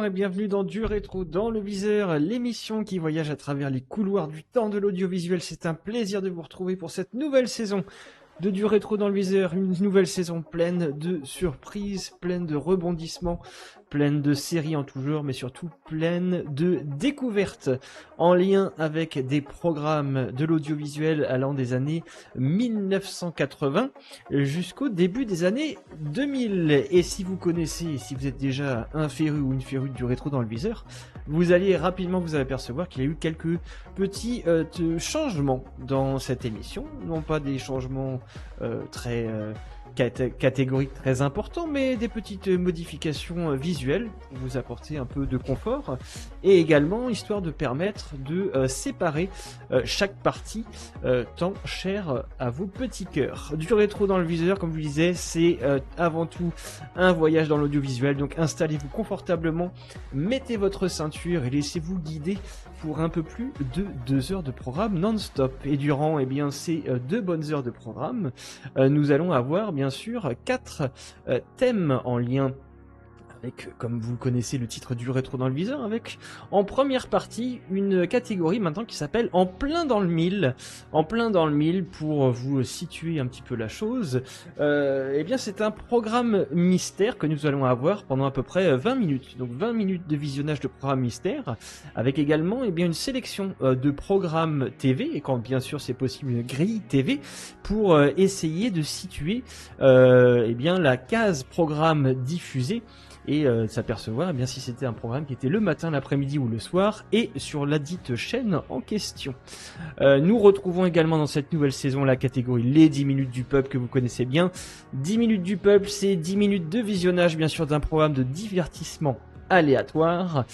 et bienvenue dans Du Rétro dans le Viseur, l'émission qui voyage à travers les couloirs du temps de l'audiovisuel. C'est un plaisir de vous retrouver pour cette nouvelle saison de Du Rétro dans le Viseur, une nouvelle saison pleine de surprises, pleine de rebondissements, pleine de séries en tout genre, mais surtout pleine de découvertes en lien avec des programmes de l'audiovisuel allant des années 1980 jusqu'au début des années 2000. Et si vous connaissez, si vous êtes déjà un féru ou une férue du rétro dans le viseur, vous allez rapidement vous apercevoir qu'il y a eu quelques petits changements dans cette émission. Non pas des changements très catégoriques, très importants, mais des petites modifications visuelles pour vous apporter un peu de confort et également histoire de permettre de séparer chaque partie tant chère à vos petits cœurs. Du rétro dans le viseur, comme je vous disais, c'est avant tout un voyage dans l'audiovisuel, donc installez-vous confortablement, mettez votre ceinture et laissez-vous guider pour un peu plus de 2 heures de programme non-stop. Et durant ces 2 bonnes heures de programme, nous allons avoir bien sûr 4 thèmes en lien avec, comme vous connaissez le titre du rétro dans le viseur, avec en première partie une catégorie maintenant qui s'appelle En plein dans le mille. En plein dans le mille, pour vous situer un petit peu la chose, c'est un programme mystère que nous allons avoir pendant à peu près 20 minutes. Donc 20 minutes de visionnage de programme mystère, avec également une sélection de programmes TV, et quand bien sûr c'est possible une grille TV, pour essayer de situer la case programme diffusé et s'apercevoir si c'était un programme qui était le matin, l'après-midi ou le soir, et sur la dite chaîne en question. Nous retrouvons également dans cette nouvelle saison la catégorie les 10 minutes du peuple que vous connaissez bien. 10 minutes du peuple, c'est 10 minutes de visionnage bien sûr d'un programme de divertissement aléatoire.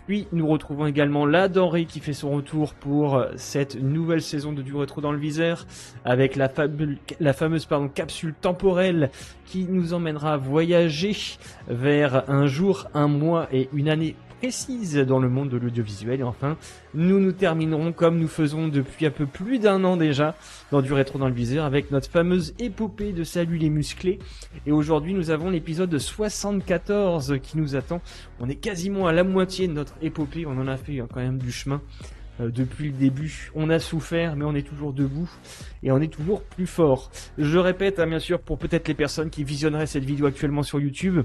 Puis nous retrouvons également la denrée qui fait son retour pour cette nouvelle saison de Du Rétro dans le Viseur, avec la fameuse capsule temporelle qui nous emmènera voyager vers un jour, un mois et une année précise dans le monde de l'audiovisuel. Et enfin, nous terminerons comme nous faisons depuis un peu plus d'1 an déjà dans Du Rétro dans le Viseur avec notre fameuse épopée de Salut les musclés. Et aujourd'hui nous avons l'épisode 74 qui nous attend. On est quasiment à la moitié de notre épopée, on en a fait quand même du chemin. Depuis le début, on a souffert, mais on est toujours debout et on est toujours plus fort. Je répète, bien sûr, pour peut-être les personnes qui visionneraient cette vidéo actuellement sur YouTube,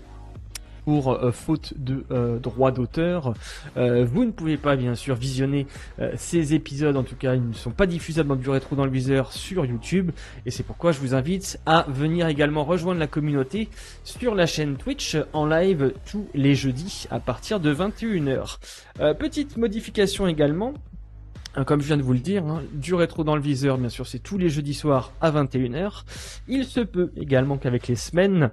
pour faute de droit d'auteur, vous ne pouvez pas bien sûr visionner ces épisodes, en tout cas ils ne sont pas diffusables dans Du Rétro dans le Viseur sur YouTube, et c'est pourquoi je vous invite à venir également rejoindre la communauté sur la chaîne Twitch en live tous les jeudis à partir de 21h. Petite modification également, comme je viens de vous le dire, Du Rétro dans le Viseur, bien sûr c'est tous les jeudis soirs à 21h. Il se peut également qu'avec les semaines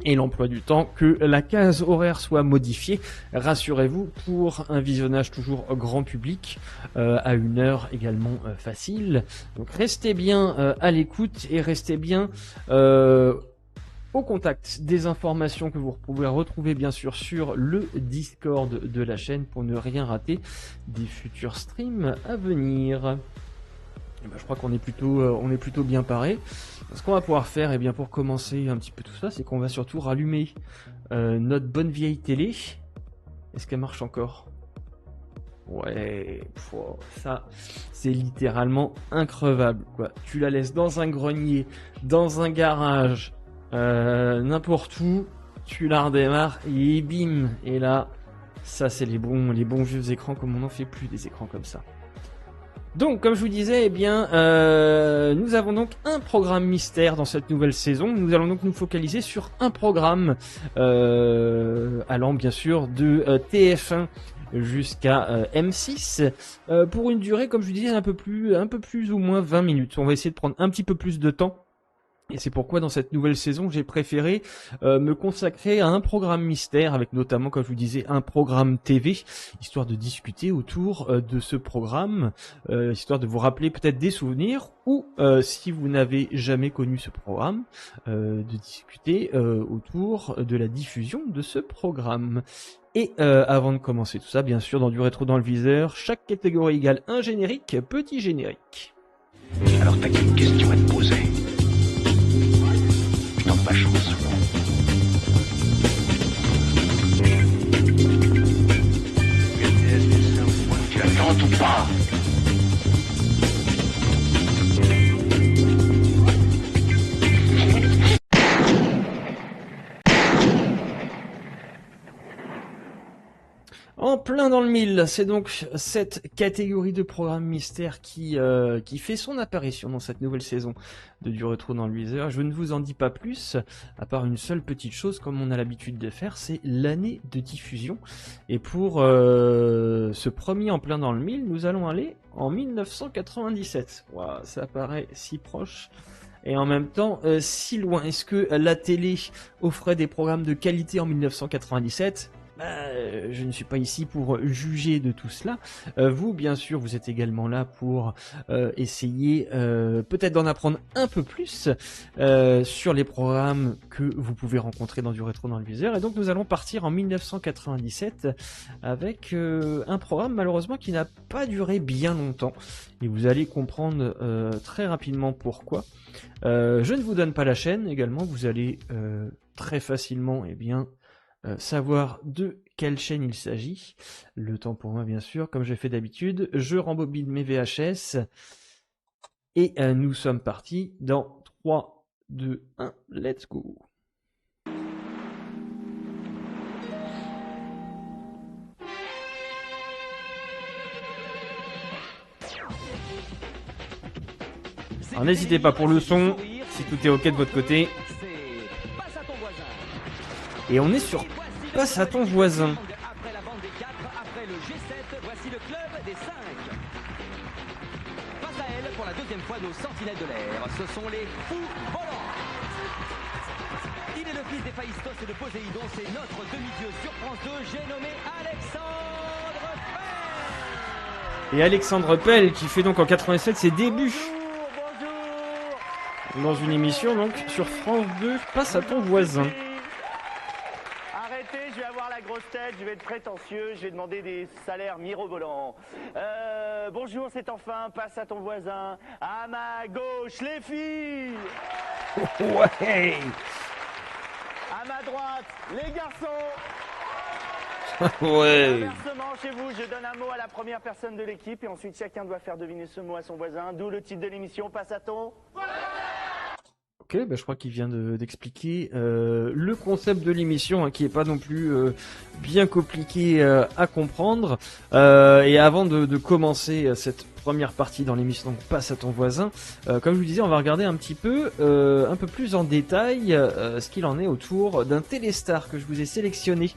et l'emploi du temps, que la case horaire soit modifiée, rassurez-vous, pour un visionnage toujours grand public, à 1 heure également facile. Donc restez bien à l'écoute et restez bien au contact des informations que vous pouvez retrouver bien sûr sur le Discord de la chaîne pour ne rien rater des futurs streams à venir. Je crois qu'on est plutôt bien paré. Ce qu'on va pouvoir faire, pour commencer un petit peu tout ça, c'est qu'on va surtout rallumer notre bonne vieille télé. Est-ce qu'elle marche encore? Ouais, ça, c'est littéralement increvable, quoi. Tu la laisses dans un grenier, dans un garage, n'importe où, tu la redémarres et bim. Et là, ça c'est les bons vieux écrans, comme on n'en fait plus des écrans comme ça. Donc, comme je vous disais, nous avons donc un programme mystère dans cette nouvelle saison. Nous allons donc nous focaliser sur un programme allant bien sûr de TF1 jusqu'à M6 pour une durée, comme je vous disais, un peu plus ou moins 20 minutes. On va essayer de prendre un petit peu plus de temps. Et c'est pourquoi dans cette nouvelle saison, j'ai préféré me consacrer à un programme mystère, avec notamment, comme je vous disais, un programme TV, histoire de discuter autour de ce programme, histoire de vous rappeler peut-être des souvenirs, ou si vous n'avez jamais connu ce programme, de discuter autour de la diffusion de ce programme. Et avant de commencer tout ça, bien sûr, dans Du Rétro dans le Viseur, chaque catégorie égale un générique, petit générique. Alors t'as qu'une question à te poser. Je tente ma chance. pas. En plein dans le mille, c'est donc cette catégorie de programme mystère qui fait son apparition dans cette nouvelle saison de Du Rétro dans le Viseur. Je ne vous en dis pas plus, à part une seule petite chose, comme on a l'habitude de faire, c'est l'année de diffusion. Et pour ce premier en plein dans le mille, nous allons aller en 1997. Wow, ça paraît si proche. Et en même temps, si loin. Est-ce que la télé offrait des programmes de qualité en 1997 ? Je ne suis pas ici pour juger de tout cela. Vous, bien sûr, vous êtes également là pour essayer peut-être d'en apprendre un peu plus sur les programmes que vous pouvez rencontrer dans Du Rétro dans le Viseur. Et donc nous allons partir en 1997 avec un programme malheureusement qui n'a pas duré bien longtemps. Et vous allez comprendre très rapidement pourquoi. Je ne vous donne pas la chaîne également. Vous allez très facilement savoir de quelle chaîne il s'agit. Le temps pour moi, bien sûr, comme j'ai fait d'habitude. Je rembobine mes VHS. Et nous sommes partis dans 3, 2, 1, let's go. Alors n'hésitez pas pour le son, si tout est ok de votre côté. Et on est sur Passe à ton voisin. Après la bande des 4, après le G7, voici le club des 5. Face à elle, pour la deuxième fois, nos sentinelles de l'air. Ce sont les fous volants. Il est le fils d'Héphaïstos et de Poséidon. C'est notre demi-dieu sur France 2. J'ai nommé Alexandre Pell. Et Alexandre Pell qui fait donc en 87 ses débuts. Dans une émission donc sur France 2, Passe à ton voisin. Arrêtez, je vais avoir la grosse tête, je vais être prétentieux, je vais demander des salaires mirobolants. Bonjour, c'est enfin Passe à ton voisin. À ma gauche, les filles. Ouais. À ma droite, les garçons. Ouais. Inversement, chez vous, je donne un mot à la première personne de l'équipe et ensuite chacun doit faire deviner ce mot à son voisin. D'où le titre de l'émission, Passe à ton. Ok, je crois qu'il vient d'expliquer le concept de l'émission, qui est pas non plus bien compliqué à comprendre. Et avant de commencer cette première partie dans l'émission, donc Passe à ton voisin, comme je vous disais, on va regarder un peu plus en détail ce qu'il en est autour d'un téléstar que je vous ai sélectionné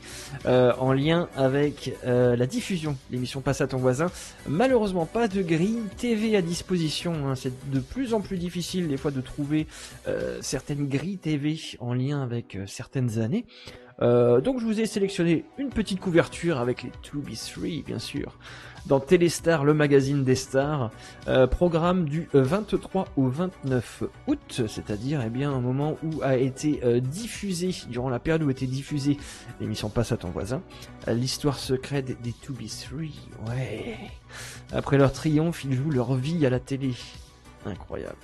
en lien avec la diffusion de l'émission Passe à ton voisin. Malheureusement, pas de grille TV à disposition, hein. C'est de plus en plus difficile des fois de trouver certaines grilles TV en lien avec certaines années. Donc je vous ai sélectionné une petite couverture avec les 2B3 bien sûr dans Téléstar, le magazine des stars, programme du 23 au 29 août, c'est-à-dire un moment où a été diffusé, durant la période où a été diffusée l'émission Passe à ton voisin, l'histoire secrète des 2B3, ouais. Après leur triomphe, ils jouent leur vie à la télé, incroyable.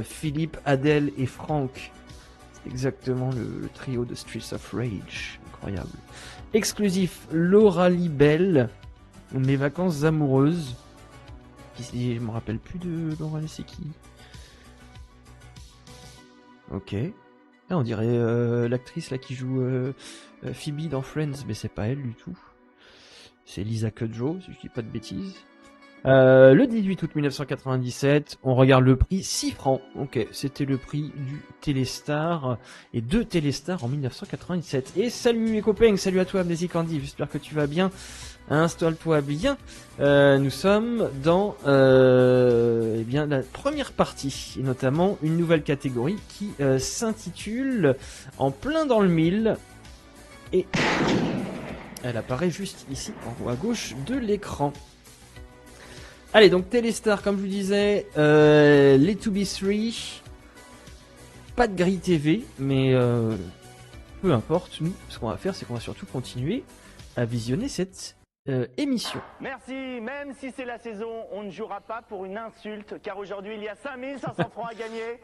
Philippe, Adèle et Franck, c'est exactement le trio de Streets of Rage, incroyable. Exclusif, Laura Libelle, Mes vacances amoureuses. Je me rappelle plus de Laura, c'est qui? Ok. Ah, on dirait l'actrice là qui joue Phoebe dans Friends, mais c'est pas elle du tout. C'est Lisa Kudrow, si je dis pas de bêtises. Le 18 août 1997, on regarde le prix 6 francs. Ok, c'était le prix du Téléstar et de Téléstar en 1997. Et salut mes copains, salut à toi Amnésie Candy, j'espère que tu vas bien. Installe-toi bien. Nous sommes dans la première partie, et notamment une nouvelle catégorie qui s'intitule En plein dans le mille. Et elle apparaît juste ici en haut à gauche de l'écran. Allez, donc Téléstar, comme je vous disais, les 2B3, pas de grille TV, mais peu importe, nous, ce qu'on va faire, c'est qu'on va surtout continuer à visionner cette émission. Merci, même si c'est la saison, on ne jouera pas pour une insulte, car aujourd'hui il y a 5500 francs à gagner.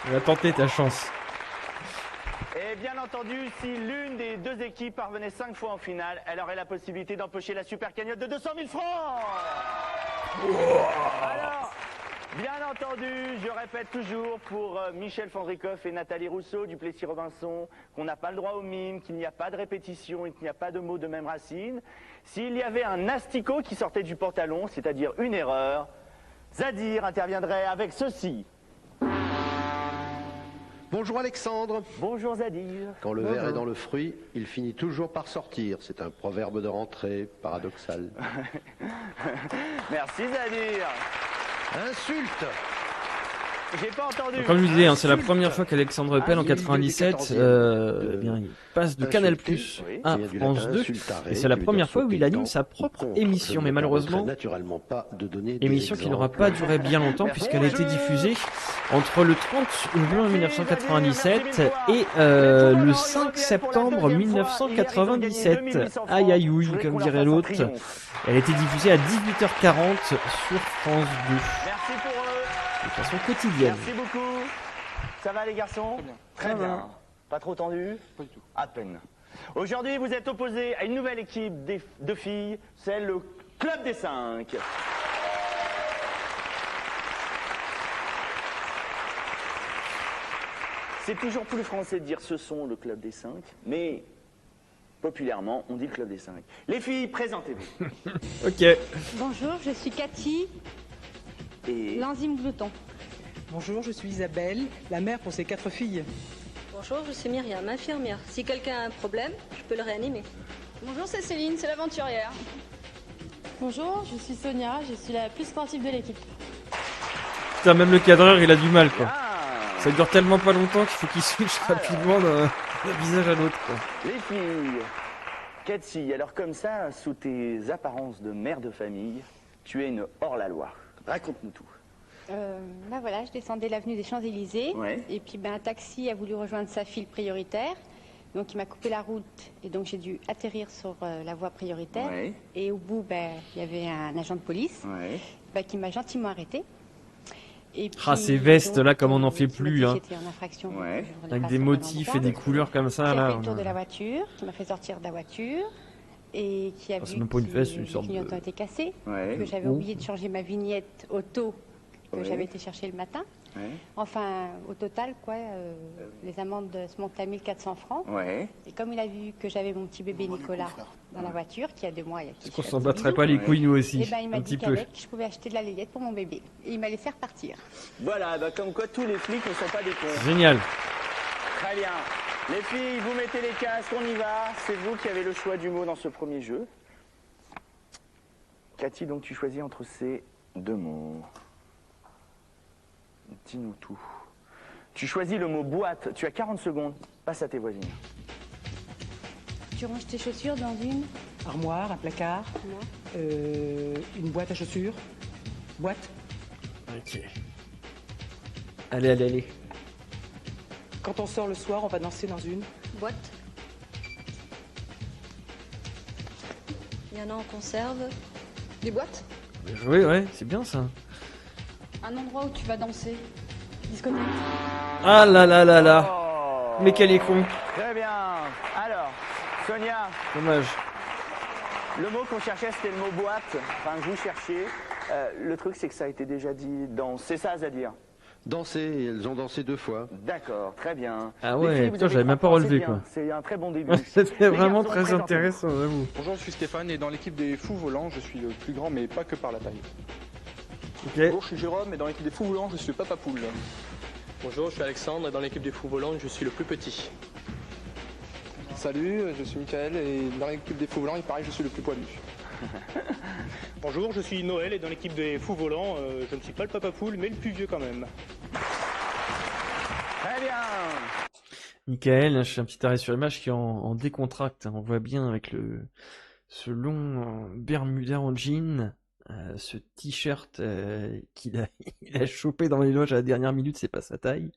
On va tenter ta chance. Et bien entendu, si l'une des deux équipes parvenait 5 fois en finale, elle aurait la possibilité d'empocher la super cagnotte de 200 000 francs. Alors, bien entendu, je répète toujours pour Michel Fandrikoff et Nathalie Rousseau du Plessis-Robinson qu'on n'a pas le droit au mime, qu'il n'y a pas de répétition et qu'il n'y a pas de mots de même racine. S'il y avait un asticot qui sortait du pantalon, c'est-à-dire une erreur, Zadir interviendrait avec ceci. Bonjour Alexandre. Bonjour Zadir. Quand le verre est dans le fruit, il finit toujours par sortir. C'est un proverbe de rentrée paradoxal. Merci Zadir. Insulte. J'ai pas entendu. Comme je vous disais, hein, c'est la première fois qu'Alexandre Pell en 97 eh bien, il passe de Canal+ à France 2 et c'est la première fois où il anime sa propre émission, mais malheureusement émission qui n'aura pas duré bien longtemps puisqu'elle a été diffusée entre le 30 juin 1997 et le 5 septembre 1997. Aïe aïe ouille, comme dirait l'autre. Elle a été diffusée à 18h40 sur France 2. Merci pour eux. De façon quotidienne. Merci beaucoup. Ça va les garçons? Très bien. Pas trop tendu? Pas du tout. À peine. Aujourd'hui, vous êtes opposés à une nouvelle équipe de filles, c'est le Club des 5. C'est toujours plus français de dire ce sont le Club des 5, mais populairement, on dit le Club des 5. Les filles, présentez-vous. Ok. Bonjour, je suis Cathy, Et l'enzyme glouton. Bonjour, je suis Isabelle, la mère pour ces 4 filles. Bonjour, je suis Myriam, infirmière. Si quelqu'un a un problème, je peux le réanimer. Bonjour, c'est Céline, c'est l'aventurière. Bonjour, je suis Sonia, je suis la plus sportive de l'équipe. Putain, même le cadreur, il a du mal, quoi. ah, Ça dure tellement pas longtemps qu'il faut qu'il switch rapidement d'un visage à l'autre, quoi. les filles, Cathy, alors comme ça, sous tes apparences de mère de famille, tu es une hors-la-loi. Raconte-nous tout. Bah voilà, je descendais l'avenue des Champs-Élysées. Ouais. Et puis un taxi a voulu rejoindre sa file prioritaire. Donc il m'a coupé la route et donc j'ai dû atterrir sur la voie prioritaire. Ouais. Et au bout, il y avait un agent de police qui m'a gentiment arrêté. Et puis, Ah, ces vestes, là, comme on n'en fait qui m'a plus, dit que hein. j'étais en infraction, Ouais. que je roulais Avec pas des sur le motifs rond-point. et des couleurs comme ça, Qui a là. fait le tour de la voiture, qui m'a fait sortir de la voiture et qui a Ah, c'est vu même pas une que veste, une les sorte de- clignotants étaient cassés, Ouais. que j'avais Oh. oublié de changer ma vignette auto que Ouais. j'avais été chercher le matin. Ouais. Enfin, au total, les amendes se montent à 1400 francs. Ouais. Et comme il a vu que j'avais mon petit bébé Nicolas dans la voiture, qui a 2 mois, Est-ce qu'on s'en battrait pas les couilles, nous aussi? et il m'a Un dit petit peu. qu'avec, je pouvais acheter de la layette pour mon bébé. Et il m'a laissé repartir. Voilà, comme quoi tous les flics ne sont pas des cons. Génial. Très bien. Les filles, vous mettez les casques, on y va. C'est vous qui avez le choix du mot dans ce premier jeu. Cathy, donc tu choisis entre ces 2 mots. Dis-nous tout. Tu choisis le mot boîte. Tu as 40 secondes. Passe à tes voisines. Tu ranges tes chaussures dans une Armoire, un placard, une boîte à chaussures. Boîte. Ok. Allez, allez, allez. Quand on sort le soir, on va danser dans une. Boîte. Il y en a en conserve. Des boîtes. Bien joué, ouais, c'est bien ça. Un endroit où tu vas danser. Discothèque. Ah là là là là. Oh. Mais quel est con. Très bien. Alors, Sonia, Dommage. le mot qu'on cherchait, c'était le mot boîte. Enfin, vous cherchiez. Le truc, c'est que ça a été déjà dit dans... C'est ça, à dire. Danser, elles ont dansé 2 fois. D'accord, très bien. Ah Les ouais, filles, vous putain, avez j'avais même 3 pas points, c'est relevé, bien. quoi. C'est un très bon début. C'était Les vraiment garçons, très présentez-vous. intéressant, j'avoue. Bonjour, je suis Stéphane et dans l'équipe des fous volants, je suis le plus grand mais pas que par la taille. Ok. Bonjour, je suis Jérôme et dans l'équipe des fous volants, je suis le papa poule. Bonjour, je suis Alexandre et dans l'équipe des fous volants, je suis le plus petit. Salut, je suis Michael et dans l'équipe des fous volants, il paraît que je suis le plus poilu. Bonjour, je suis Noël et dans l'équipe des fous volants, je ne suis pas le papa poule mais le plus vieux quand même. Très bien. Michael, je fais un petit arrêt sur l'image qui est en décontracte. On voit bien avec ce long Bermuda en jean, ce t-shirt qu'il a, il a chopé dans les loges à la dernière minute, c'est pas sa taille.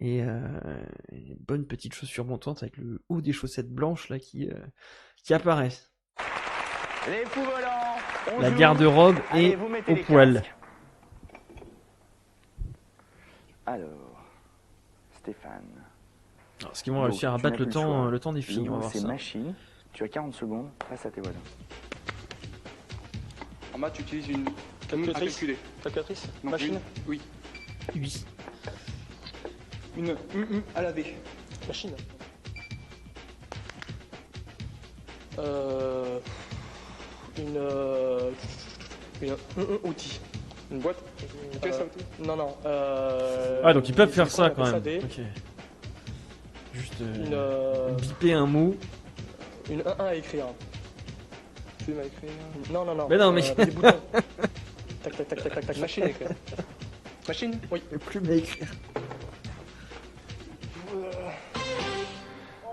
Et une bonne petite chaussure montante avec le haut des chaussettes blanches là qui apparaissent. Les fous volants, on La joue. garde-robe Allez, est vous mettez au les poil. casques. Alors, Stéphane, Alors, est-ce qu'ils vont réussir à battre le temps des filles? On va voir c'est ça. machine. Tu as 40 secondes face à tes voisins. En maths, tu utilises une Calculatrice. calculer. Calculatrice. Non, Machine. Oui. Oui. Une à laver. Machine. Outil. Une boîte. Une caisse à outils. Non, non. Ah, donc ils peuvent faire ça on quand appelle même. ça Ok. Juste Une biper un mot. Une 1 à écrire. Plume à écrire. Non, non, non. Mais non, mais- Des boutons. Tac, tac, tac, tac, tac, tac. Machine à écrire. Machine. Oui. Plus à écrire.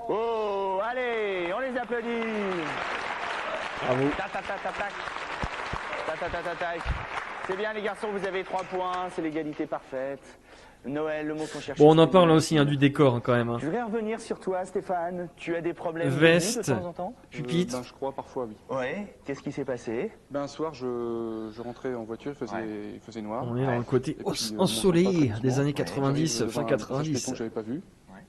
Oh, allez, on les applaudit. Bravo. Tac, tac, tac, tac, tac. Tac, tac, tac, tac, tac. C'est bien les garçons, vous avez 3 points, c'est l'égalité parfaite. Noël, le mot qu'on cherche. Bon, on en parle là aussi du décor quand même. Je voudrais revenir sur toi, Stéphane. Tu as des problèmes Veste, de temps en temps pupitre. Ben, je crois parfois, oui. Ouais. Qu'est-ce qui s'est passé? Ben, un soir, je rentrais en voiture, il faisait noir. On est dans le côté Et puis, ensoleillé bon, des années ouais, 90, j'arrive fin devant un passage 90. piéton que j'avais pas vu. Ouais.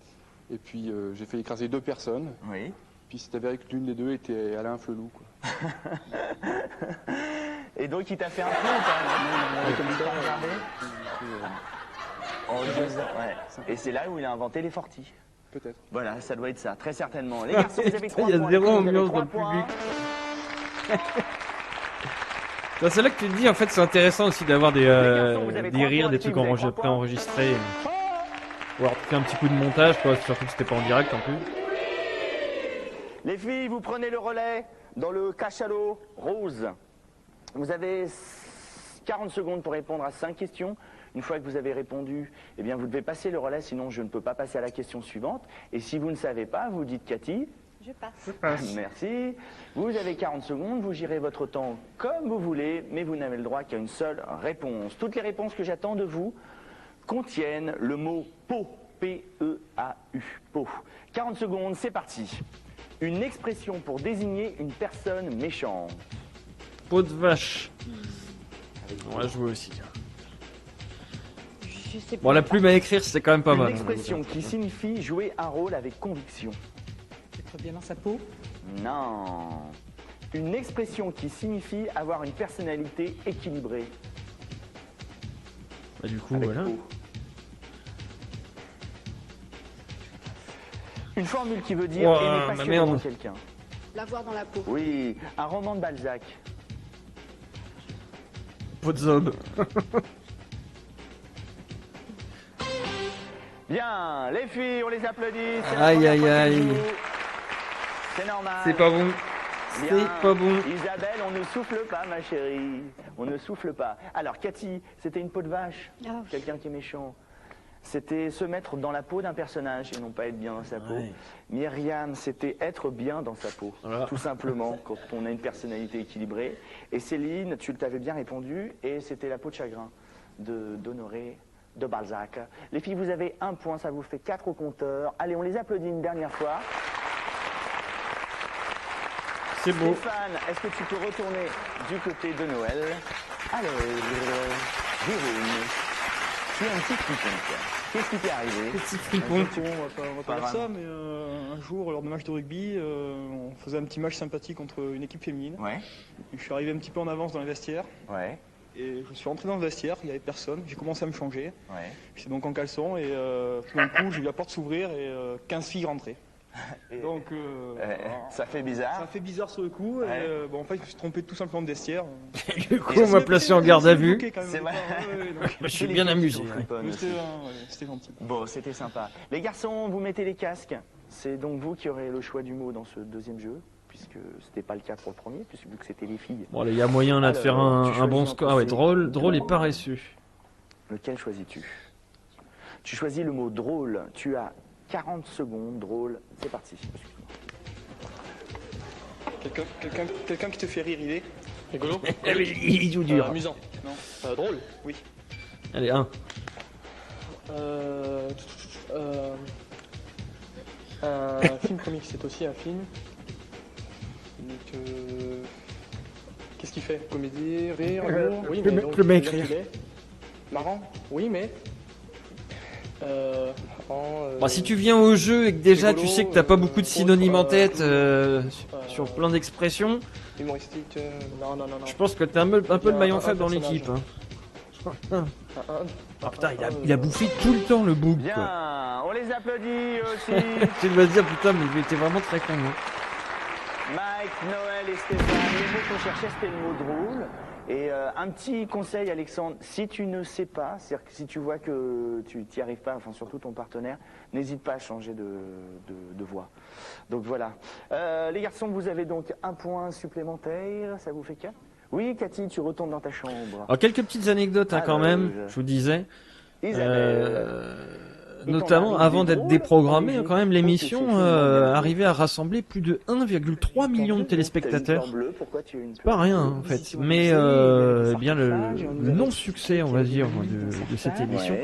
Et puis j'ai fait écraser 2 personnes. Oui. Puis c'est avéré que l'une des 2 était Alain Flelou. Quoi. Et donc il t'a fait un peu ou pas? Comme ça, regardez. En 2 ans, ouais. Et c'est là où il a inventé les fortis. Peut-être. Voilà, ça doit être ça, très certainement. Les garçons, vous avez 3 Il y a points. zéro Les filles, vous avez ambiance 3 dans le points. C'est là que tu te dis, en fait, c'est intéressant aussi d'avoir des avez 3 rires, points, des les filles, trucs vous avez 3 points. préenregistrés. Ou alors, tu fais un petit coup de montage, quoi, surtout que c'était pas en direct en plus. Les filles, vous prenez le relais dans le cachalot rose. Vous avez 40 secondes pour répondre à 5 questions. Une fois que vous avez répondu, eh bien, vous devez passer le relais, sinon je ne peux pas passer à la question suivante. Et si vous ne savez pas, vous dites Cathy. Je passe. Merci. Vous avez 40 secondes, vous gérez votre temps comme vous voulez, mais vous n'avez le droit qu'à une seule réponse. Toutes les réponses que j'attends de vous contiennent le mot pot, P-E-A-U, pot. 40 secondes, c'est parti. Une expression pour désigner une personne méchante. Peau de vache. On va jouer aussi. Je sais Bon, la plume à écrire, c'est quand même pas Une mal. expression qui signifie jouer un rôle avec conviction. Être bien dans sa peau. Non. Une expression qui signifie avoir une personnalité équilibrée. Bah, du coup, avec voilà. O. Une formule qui veut dire Oh, aimer ma passionnément merde. quelqu'un. L'avoir dans la peau. Oui, un roman de Balzac. Peau de zob. Bien, les filles, on les applaudit. C'est la Aïe, première aïe, fois aïe. qu'ils jouent. C'est normal. C'est pas bon. Bien. C'est pas bon. Isabelle, on ne souffle pas, ma chérie. On ne souffle pas. Alors, Cathy, c'était une peau de vache. Ah oui. Quelqu'un qui est méchant. C'était se mettre dans la peau d'un personnage et non pas être bien dans sa peau. Ouais. Myriam, c'était être bien dans sa peau. Voilà. Tout simplement, quand on a une personnalité équilibrée. Et Céline, tu t'avais bien répondu, et c'était la peau de chagrin d'Honoré de Balzac. Les filles, vous avez 1 point, ça vous fait 4 au compteur. Allez, on les applaudit une dernière fois. C'est beau. Stéphane, est-ce que tu peux retourner du côté de Noël? Alors, Jérôme, tu es un petit fripon. Qu'est-ce qui t'est arrivé? Petit fripon. On va pas dire ça, mais un jour, lors de match de rugby, on faisait un petit match sympathique contre une équipe féminine. Ouais. Et je suis arrivé un petit peu en avance dans les vestiaires. Ouais. Et je suis rentré dans le vestiaire, il n'y avait personne. J'ai commencé à me changer. Ouais. J'étais donc en caleçon et tout d'un coup, j'ai vu la porte s'ouvrir et 15 filles rentraient. Et- Donc, ça fait bizarre. ça fait bizarre sur le coup. Ouais. Et, bon, en fait, je me suis trompé tout simplement de vestiaire. Du coup, on m'a placé en garde à vue. C'est vrai. Je suis bien amusé. Ouais. Mais c'était gentil. Bon, c'était sympa. Les garçons, vous mettez les casques. C'est donc vous qui aurez le choix du mot dans ce deuxième jeu, puisque c'était pas le cas pour le premier, puisque vu que c'était les filles. Bon, il y a moyen là de faire Alors, tu un bon choisis score. Ah ouais, entre drôle ces et deux. paresseux. Lequel choisis-tu? Tu choisis le mot drôle. Tu as 40 secondes, drôle. C'est parti. Quelqu'un qui te fait rire, il est Rigolo. Il joue dur. Amusant. Non. Drôle. Oui. Allez, 1. Un film comique, c'est aussi un film. Donc, qu'est-ce qu'il fait? Comédie, rire, humour. Oui, mais donc, le mec c'est-à-dire rire. qu'il est marrant. Oui, mais Si tu viens au jeu et que déjà tu sais que t'as pas beaucoup de synonymes en tête sur plein d'expressions, Humoristique, non. je pense que t'es un peu le maillon faible dans l'équipe. Hein. Oh putain, il a bouffé tout le temps le bouc. Bien, Quoi. on les applaudit aussi. Tu vas te dire putain, mais il était vraiment très con. Hein. Mike, Noël et Stéphane, le mot qu'on cherchait c'était le mot drôle. Et un petit conseil Alexandre, si tu ne sais pas, c'est-à-dire que si tu vois que tu n'y arrives pas, enfin surtout ton partenaire, n'hésite pas à changer de voix. Donc voilà. Les garçons, vous avez donc un point supplémentaire, ça vous fait 4 ? Oui, Cathy, tu retournes dans ta chambre. Alors quelques petites anecdotes quand même, je vous disais. Notamment avant d'être déprogrammée, quand même l'émission arrivait à rassembler plus de 1,3 million de téléspectateurs. C'est pas rien en fait, mais bien le non-succès, on va dire, de cette émission,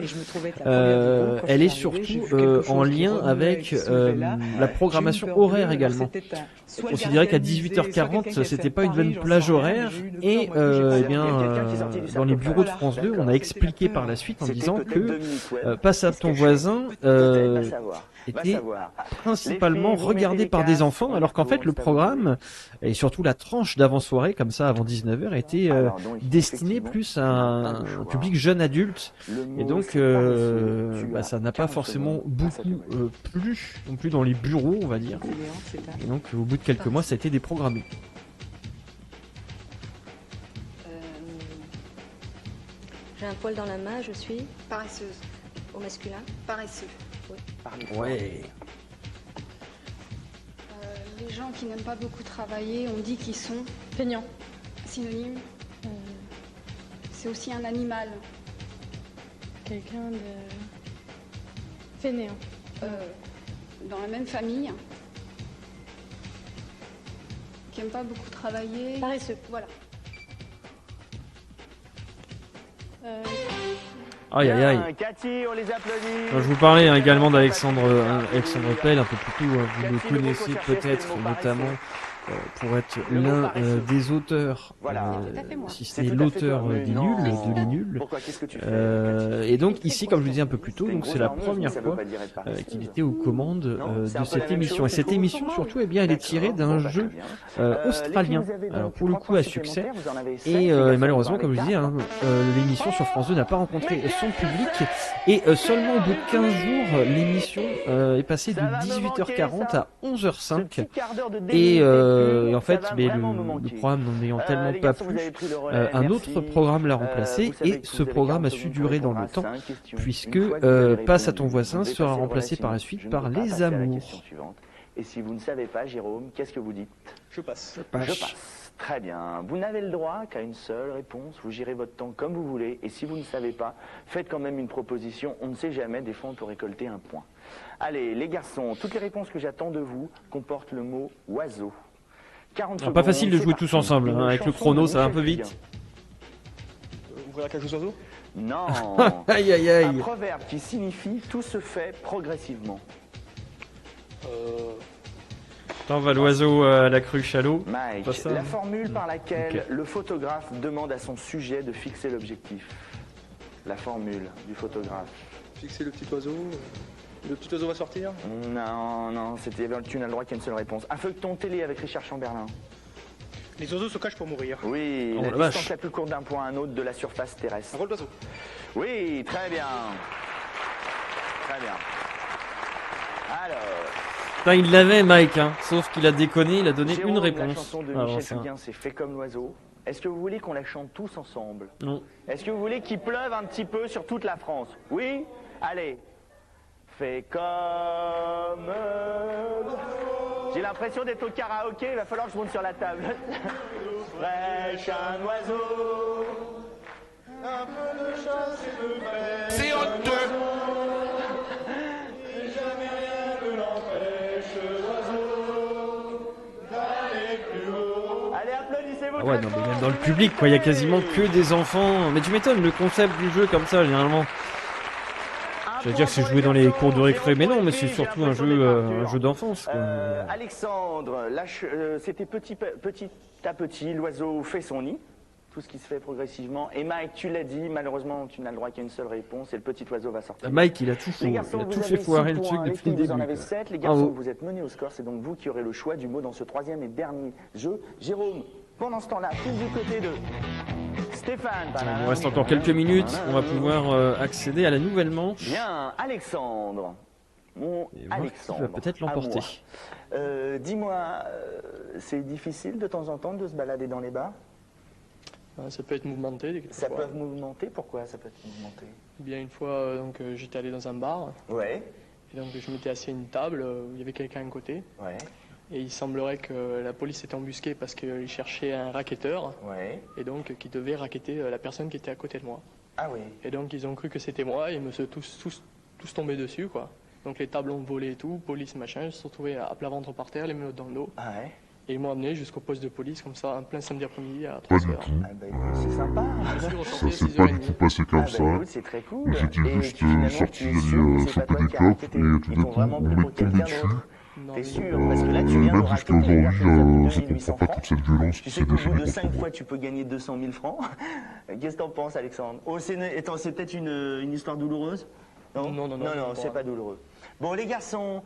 elle est surtout en lien avec la programmation horaire également. On considérait qu'à 18h40, c'était pas une bonne plage horaire, et dans les bureaux de France 2, on a expliqué par la suite en disant que Passe à ton voisin était principalement regardé par des enfants, alors qu'en fait le programme, et surtout la tranche d'avant-soirée, comme ça avant 19h, était destiné plus à un public jeune adulte, et donc ça n'a pas forcément beaucoup plu non plus dans les bureaux, on va dire, et donc au bout de quelques mois ça a été déprogrammé. J'ai un poil dans la main, je suis Paresseuse. au masculin. Paresseux. Ouais. Les gens qui n'aiment pas beaucoup travailler, on dit qu'ils sont Feignant. synonymes. C'est aussi un animal. Quelqu'un de fainéant. Dans la même famille. Qui n'aime pas beaucoup travailler. Paresseux. Voilà. Aïe aïe aïe. Cathy, on les applaudit. Je vous parlais également d'Alexandre Pell un peu plus tôt, vous le connaissez peut-être notamment pour être l'un des auteurs, si ce n'est l'auteur des nuls, de Les Nuls. Et donc ici, comme je vous disais un peu plus tôt, donc c'est la première fois qu'il était aux commandes de cette émission. Et cette émission surtout, elle est tirée d'un jeu australien, alors pour le coup à succès. Et malheureusement, comme je vous disais, l'émission sur France 2 n'a pas rencontré son public. Et seulement au bout de 15 jours, l'émission est passée de 18h40 à 11h05. Et en fait, le programme n'en ayant tellement pas plu, un autre programme l'a remplacé, et ce programme a su durer dans le temps, puisque Passe à ton voisin sera remplacé par la suite par Les Amours. Et si vous ne savez pas, Jérôme, qu'est-ce que vous dites ? Je passe. Je passe. Très bien. Vous n'avez le droit qu'à une seule réponse. Vous gérez votre temps comme vous voulez. Et si vous ne savez pas, faites quand même une proposition. On ne sait jamais. Des fois, on peut récolter un point. Allez, les garçons, toutes les réponses que j'attends de vous comportent le mot oiseau. 40 secondes. Pas facile de jouer tous ensemble, avec le chrono, ça va un peu vite. Ouvrir la cage aux oiseaux ? Non. Aïe aïe aïe. Un proverbe qui signifie tout se fait progressivement. Attends, va l'oiseau à la cruche à l'eau. Mike, la formule par laquelle le photographe demande à son sujet de fixer l'objectif. La formule du photographe. Fixer le petit oiseau. Le petit oiseau va sortir ? Non, c'était tu n'as le droit qu'à une seule réponse. Un feuilleton télé avec Richard Chamberlain. Les oiseaux se cachent pour mourir. Oui, la distance la plus courte d'un point à un autre de la surface terrestre. Un vol d'oiseau. Oui, très bien. Très bien. Alors... Putain, il l'avait, Mike, sauf qu'il a déconné, il a donné Jérôme, une réponse. La chanson de Michel Fugain, c'est Fait comme l'oiseau. Est-ce que vous voulez qu'on la chante tous ensemble ? Non. Est-ce que vous voulez qu'il pleuve un petit peu sur toute la France ? Oui ? Allez. Fais comme l'oiseau. J'ai l'impression d'être au karaoké, il va falloir que je monte sur la table. Fraîche un oiseau. Un peu de chasse et de paix. C'est honteux. Et jamais rien ne l'empêche, l'oiseau, d'aller plus haut. Allez, applaudissez-vous. Ah ouais, non, mais même dans le public, quoi, il y a quasiment que des enfants. Mais tu m'étonnes, le concept du jeu comme ça, généralement. Je veux dire que c'est joué dans les cours de récré, mais non, mais c'est surtout un jeu d'enfance. Alexandre, c'était petit à petit, l'oiseau fait son nid. tout ce qui se fait progressivement. Et Mike, tu l'as dit, malheureusement, tu n'as le droit qu'à une seule réponse et le petit oiseau va sortir. Mike, il a tout, Les garçons, vous fait avez foirer 6 le truc points, les depuis le filles, début. vous en avez quoi. 7. Les garçons, Bravo. vous êtes menés au score. C'est donc vous qui aurez le choix du mot dans ce troisième et dernier jeu. Jérôme, pendant ce temps-là, file du côté de Stéphane. Il nous reste encore quelques minutes. On va pouvoir accéder à la nouvelle manche. Bien, Alexandre. Mon Alexandre. Va peut-être l'emporter. Dis-moi, c'est difficile de temps en temps de se balader dans les bars? Ça peut être mouvementé. Ça peut être mouvementé? Pourquoi ça peut être mouvementé? Bien une fois, j'étais allé dans un bar. Ouais. Et donc je m'étais assis à une table où il y avait quelqu'un à côté. Ouais. Et il semblerait que la police était embusquée parce qu'il cherchait un racketteur. Ouais. Et donc qui devait racketter la personne qui était à côté de moi. Ah oui. Et donc ils ont cru que c'était moi et ils me sont tous tombés dessus, quoi. Donc les tables ont volé et tout, police machin, je me suis retrouvé à plat ventre par terre, les menottes dans le dos. Ah ouais. Et ils m'ont amené jusqu'au poste de police, comme ça, en plein samedi après-midi à Pas 3h. du tout. Ah bah écoute, c'est sympa. Ça s'est pas du tout passé comme ça. Écoute, c'est très cool. J'étais Et juste finalement, sorti tu es sûr d'aller que c'est pas choper toi des qui as clopes racketté. et tout Ils d'un t'ont coup vraiment on pris m'est pour tombé quelqu'un dessus. d'autre. T'es sûr? Parce que là, tu viens de Là raqueter. jusqu'à aujourd'hui, je 2800 comprends pas toute cette violence Tu qui sais s'est qu'au bout déchaînée de 5 contre moi. fois, tu peux gagner 200 000 francs. Qu'est-ce que t'en penses, Alexandre? Oh, c'est peut-être une histoire douloureuse? Non, non, c'est pas douloureux. Bon, les garçons,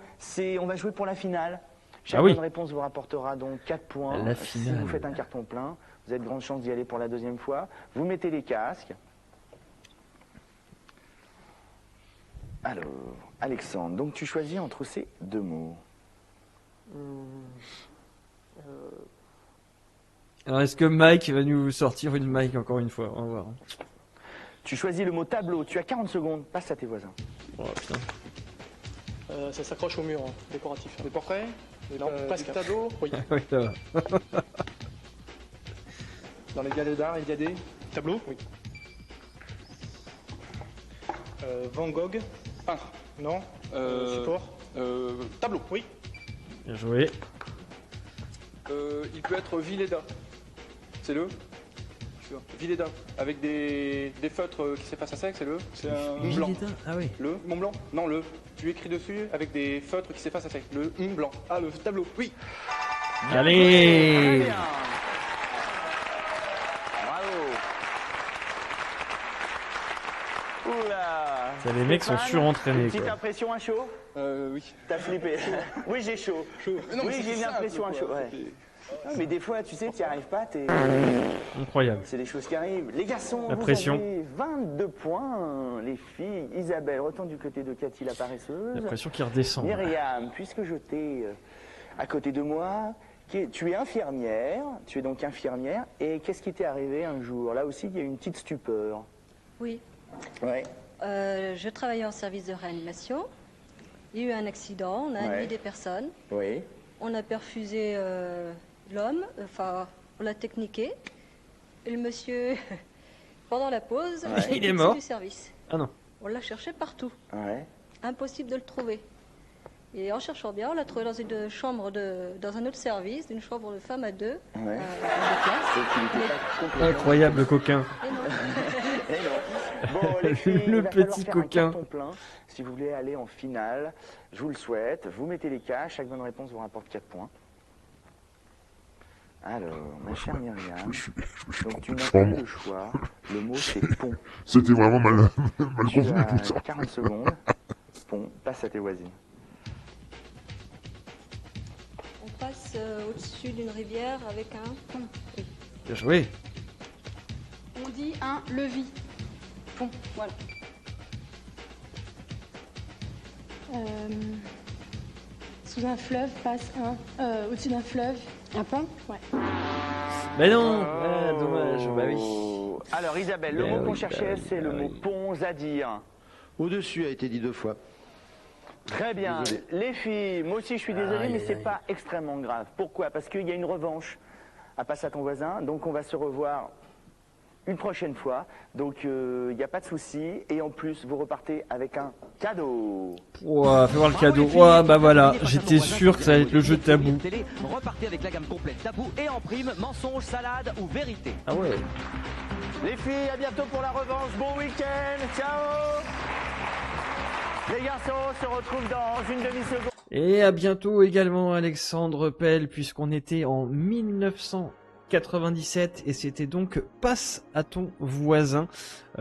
on va jouer pour la finale. Chaque bonne réponse vous rapportera donc 4 points. La Si finale. vous faites un carton plein, vous avez de grandes chances d'y aller pour la deuxième fois. Vous mettez les casques. Alors, Alexandre, donc tu choisis entre ces deux mots. Alors, est-ce que Mike va nous sortir une Mike encore une fois? On va voir. Tu choisis le mot tableau. Tu as 40 secondes. Passe à tes voisins. Oh putain. Ça s'accroche au mur, hein, décoratif. Des portraits? Non, presque. Des tableaux? Oui. Oui, ça va. Dans les galeries d'art, il y a des Tableau? Oui. Van Gogh, peintre. Non. Support. Tableau. Oui. Bien joué. Il peut être Villeda. C'est le Villeda. Avec des feutres qui s'effacent à sec, c'est le. C'est un blanc. Ah oui. Le Mont Blanc? Non, le. Tu écris dessus avec des feutres qui s'effacent à sec. Le Mont Blanc. Ah, le tableau. Oui. Allez. Bravo. Oula. Ça, les mecs sont Stéphane, surentraînés, une petite quoi. impression à chaud? Oui. T'as flippé? Oui, j'ai chaud. Non, mais Oui, c'est j'ai une simple, impression à quoi. chaud. Ouais. Non, mais des fois, tu sais, tu n'y arrives pas, Incroyable. c'est des choses qui arrivent. Les garçons, La vous pression. avez 22 points. Les filles, Isabelle, retourne du côté de Cathy la paresseuse. La pression qui redescend. Myriam, puisque je t'ai à côté de moi, tu es infirmière, tu es donc infirmière, et qu'est-ce qui t'est arrivé un jour? Là aussi, il y a eu une petite stupeur. Oui. Ouais. Je travaillais en service de réanimation. Il y a eu un accident, on a admis des personnes. Oui. On a perfusé l'homme, enfin, on l'a techniqué. Et le monsieur, pendant la pause, Il est mort. du service. Ah non. On l'a cherché partout. Ouais. Impossible de le trouver. Et en cherchant bien, on l'a trouvé dans une chambre dans un autre service, une chambre de femme à deux. Ouais. Incroyable le coquin. Et non. Et non. Bon, les filles, Le il va falloir petit faire coquin. un carton plein. Si vous voulez aller en finale, je vous le souhaite. Vous mettez les cas, chaque bonne réponse vous rapporte 4 points. Alors, ma chère Myriam, donc tu n'as plus le choix. Le mot c'est pont. C'était vraiment mal Tu convenu as tout ça. 40 secondes. Pont, passe à tes voisines. On passe au-dessus d'une rivière avec un pont. Oui. Bien joué. On dit un levis. Pont, voilà. Sous un fleuve passe au-dessus d'un fleuve. Un pont? Ouais. Mais non. Ah, dommage. Bah oui. Alors Isabelle, le Bah mot oui, qu'on bah cherchait, oui, c'est le bah mot oui. pont, Zadir. Au-dessus a été dit 2 fois. Très bien. Désolé. Les filles, moi aussi je suis désolé, Aïe, mais aïe, c'est aïe. pas extrêmement grave. Pourquoi? Parce qu'il y a une revanche à passer à ton voisin, donc on va se revoir une prochaine fois. Donc il n'y a pas de souci. Et en plus, vous repartez avec un cadeau. Ouah, fais voir le cadeau. Ouah, bah voilà. J'étais sûr que ça allait être le jeu tabou. Télé, repartez avec la gamme complète tabou et en prime, mensonge, salade ou vérité. Ah ouais. Les filles, à bientôt pour la revanche. Bon week-end. Ciao. Les garçons, on se retrouve dans une demi-seconde. Et à bientôt également Alexandre Pell, puisqu'on était en 1997 et c'était donc Passe à ton voisin.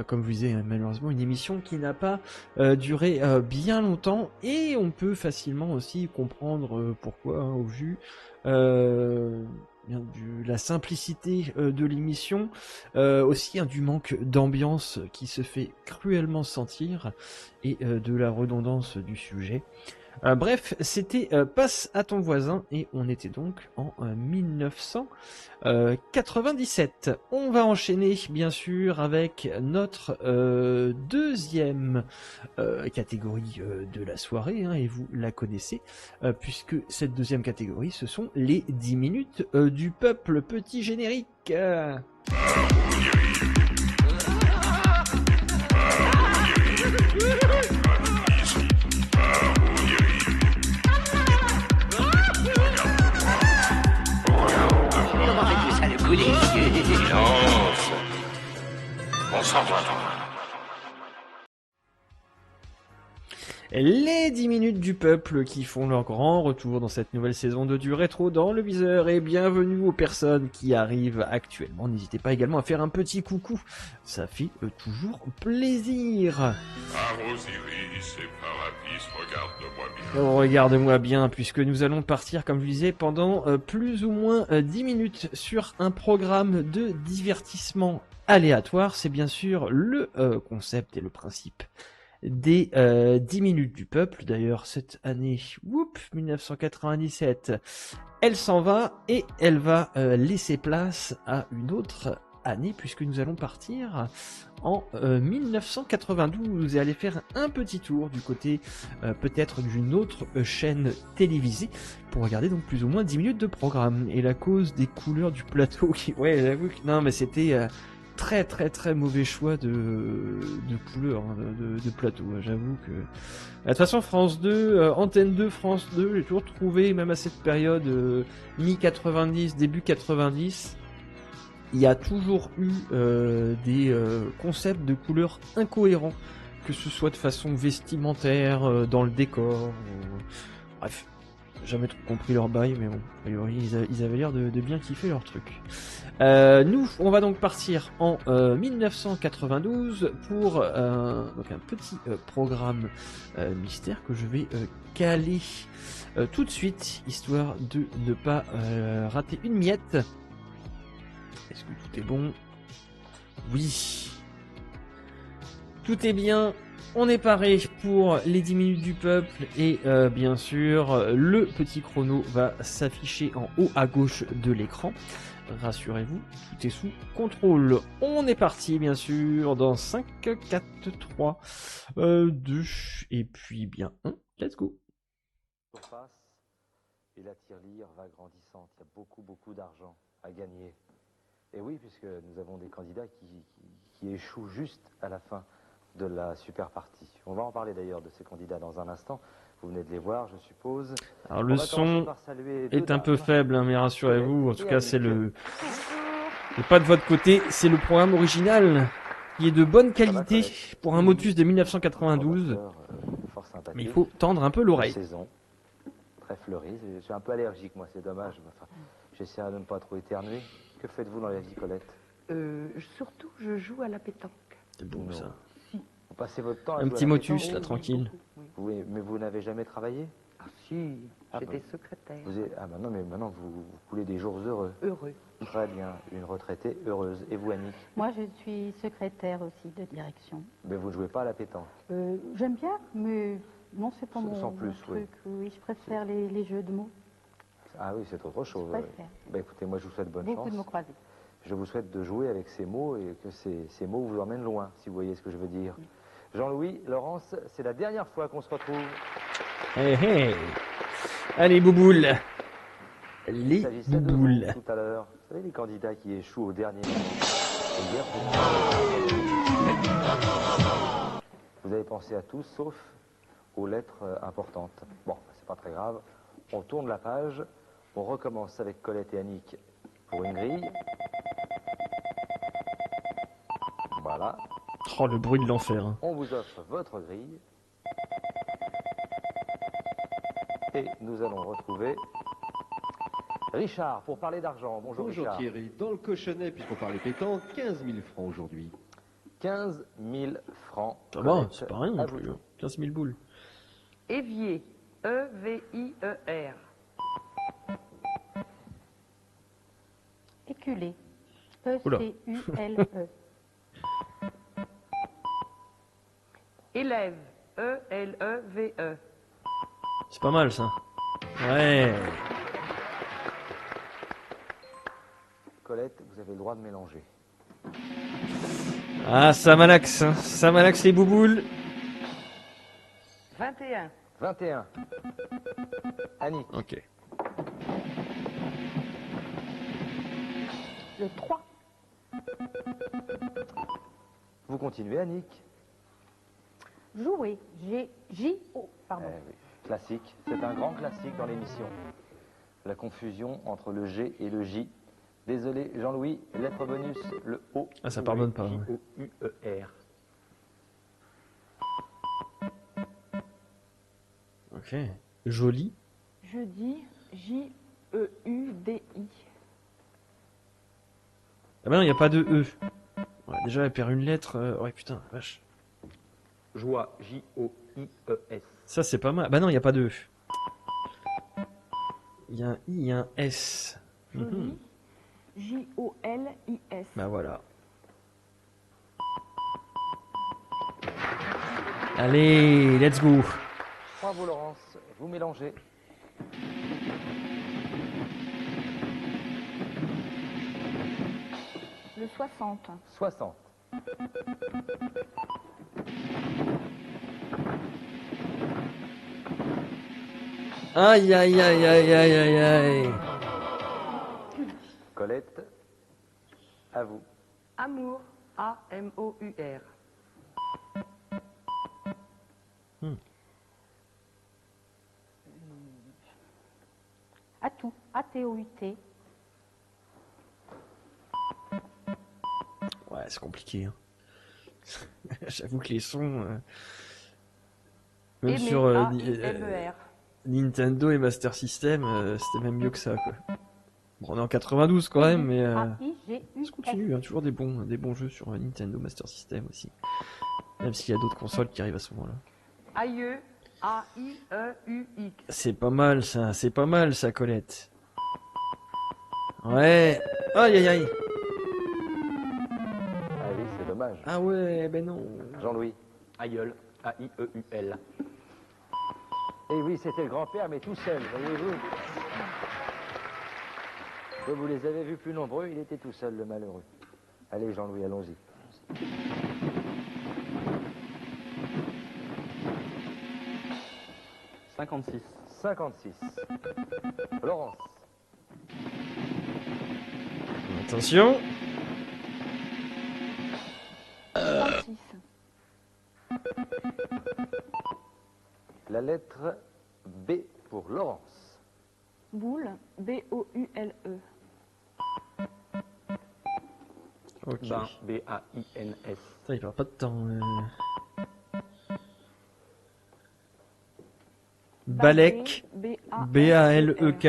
Comme je vous disais, malheureusement une émission qui n'a pas duré bien longtemps et on peut facilement aussi comprendre pourquoi au vu de la simplicité de l'émission, aussi du manque d'ambiance qui se fait cruellement sentir et de la redondance du sujet. Bref, c'était Passe à ton voisin et on était donc en 1997. On va enchaîner bien sûr avec notre deuxième catégorie de la soirée, et vous la connaissez, puisque cette deuxième catégorie ce sont les 10 minutes du peuple. Petit générique. Silence. On s'en va. Les 10 minutes du peuple qui font leur grand retour dans cette nouvelle saison de Du Rétro dans le viseur, et bienvenue aux personnes qui arrivent actuellement. N'hésitez pas également à faire un petit coucou, ça fait toujours plaisir. Par Osiris et Paradis, regarde-moi bien. Regarde-moi bien, puisque nous allons partir, comme je disais, pendant plus ou moins 10 minutes sur un programme de divertissement aléatoire. C'est bien sûr le concept et le principe des 10 minutes du peuple. D'ailleurs, cette année, 1997, elle s'en va et elle va laisser place à une autre année, puisque nous allons partir en 1992 et aller faire un petit tour du côté peut-être d'une autre chaîne télévisée pour regarder donc plus ou moins 10 minutes de programme. Et la cause des couleurs du plateau qui... Ouais, j'avoue que... Non, mais c'était... très très très mauvais choix de couleurs, de plateau. J'avoue que de toute façon France 2, Antenne 2, France 2, j'ai toujours trouvé, même à cette période mi-90, début 90, il y a toujours eu des concepts de couleurs incohérents, que ce soit de façon vestimentaire, dans le décor, bref. Jamais trop compris leur bail, mais bon, a priori, ils avaient l'air de bien kiffer leur truc. Nous, on va donc partir en 1992 pour donc un petit programme mystère que je vais caler tout de suite, histoire de ne pas rater une miette. Est-ce que tout est bon? Oui. Tout est bien. On est paré pour les 10 minutes du peuple et bien sûr le petit chrono va s'afficher en haut à gauche de l'écran. Rassurez-vous, tout est sous contrôle. On est parti bien sûr dans 5, 4, 3, 2 et puis bien 1. Let's go. Et la tirelire va grandissante. Il y a beaucoup d'argent à gagner. Et oui, puisque nous avons des candidats qui échouent juste à la fin de la super partie. On va en parler d'ailleurs de ces candidats dans un instant. Vous venez de les voir, je suppose. Alors le son est un peu faible, mais rassurez-vous, en tout cas c'est le... Et pas de votre côté, c'est le programme original qui est de bonne qualité pour un motus de 1992. Mais il faut tendre un peu l'oreille. Très fleurie, je suis un peu allergique moi, c'est dommage. Enfin, j'essaierai de ne pas trop éternuer. Que faites-vous dans la vie, Colette? Surtout, je joue à la pétanque. C'est bon ça. Vous passez votre temps à un petit la motus pétanque, là, tranquille. Oui, mais vous n'avez jamais travaillé? Ah si, j'étais secrétaire. Ah bah non, mais maintenant vous coulez des jours heureux. Heureux. Très bien, une retraitée heureuse. Et vous, Annick? Moi, je suis secrétaire aussi de direction. Mais vous ne jouez pas à la pétanque? J'aime bien, mais non, c'est pas mon plus, truc. Oui, je préfère les jeux de mots. Ah oui, c'est autre chose. Je préfère. Bah écoutez, moi je vous souhaite bonne chance. Beaucoup de mots croisés. Je vous souhaite de jouer avec ces mots et que ces mots vous emmènent loin, si vous voyez ce que je veux dire. Oui. Jean-Louis, Laurence, c'est la dernière fois qu'on se retrouve. Hey, hey. Allez, bouboule. Les bouboules. Tout à l'heure, vous savez, les candidats qui échouent au dernier moment. Vous avez pensé à tout, sauf aux lettres importantes. Bon, c'est pas très grave. On tourne la page. On recommence avec Colette et Annick pour une grille. Voilà. Oh, le bruit de l'enfer. Hein. On vous offre votre grille. Et nous allons retrouver Richard, pour parler d'argent. Bonjour, Bonjour Richard. Thierry. Dans le cochonnet, puisqu'on parlait pétanque, 15 000 francs aujourd'hui. 15 000 francs. Ça va, Colette, c'est pas rien non à vous. plus. 15 000 boules. Évier. E-V-I-E-R. Éculé. Oula. E-C-U-L-E. Élève. E-L-E-V-E. C'est pas mal ça. Ouais. Colette, vous avez le droit de mélanger. Ah, ça malaxe, hein. Ça malaxe les bouboules. 21. 21. Annie. Ok. Le 3. Vous continuez, Annick. Jouer. G-J-O. Pardon. Oui. Classique. C'est un grand classique dans l'émission. La confusion entre le G et le J. Désolé, Jean-Louis, lettre bonus, le O. Ah, ça pardonne pas. Ouais. J-O-U-E-R. Ok. Joli. Jeudi, J-E-U-D-I. Ah bah non, il n'y a pas de E. Ouais, déjà, elle perd une lettre. Ouais, putain, vache. Joie, J-O-I-E-S. Ça, c'est pas mal. Bah non, il n'y a pas de E. Il y a un I, il y a un S. Joli, J-O-L-I-S. Bah voilà. Allez, let's go. Bravo, Laurence. Vous mélangez. Le 60. 60. Aïe, aïe, aïe, aïe, aïe, aïe, aïe. Colette, à vous. Amour. A-M-O-U-R. Atout. A-T-O-U-T. Ouais, c'est compliqué. Hein. J'avoue que les sons... même Aimer, sur A-I-M-E-R. Nintendo et Master System, c'était même mieux que ça, quoi. Bon, on est en 92 quand même, mais... A-I-G-U-S. ça continue, hein, toujours des bons jeux sur Nintendo Master System aussi. Même s'il y a d'autres consoles qui arrivent à ce moment-là. Aïeux. A-I-E-U-X. C'est pas mal ça, Colette. Ouais. Aïe aïe aïe. Ah oui, c'est dommage. Ah ouais, ben non. Jean-Louis. Aïeul. A-I-E-U-L. Et oui, c'était le grand-père, mais tout seul, voyez-vous. Comme vous les avez vus plus nombreux, il était tout seul, le malheureux. Allez, Jean-Louis, allons-y. « 56. 56. Laurence. Attention. 36. La lettre B pour Laurence. Boule, B-O-U-L-E. Ok. Ben, B-A-I-N-S. Putain, il perd pas de temps. Balek. B-A-L-E-K.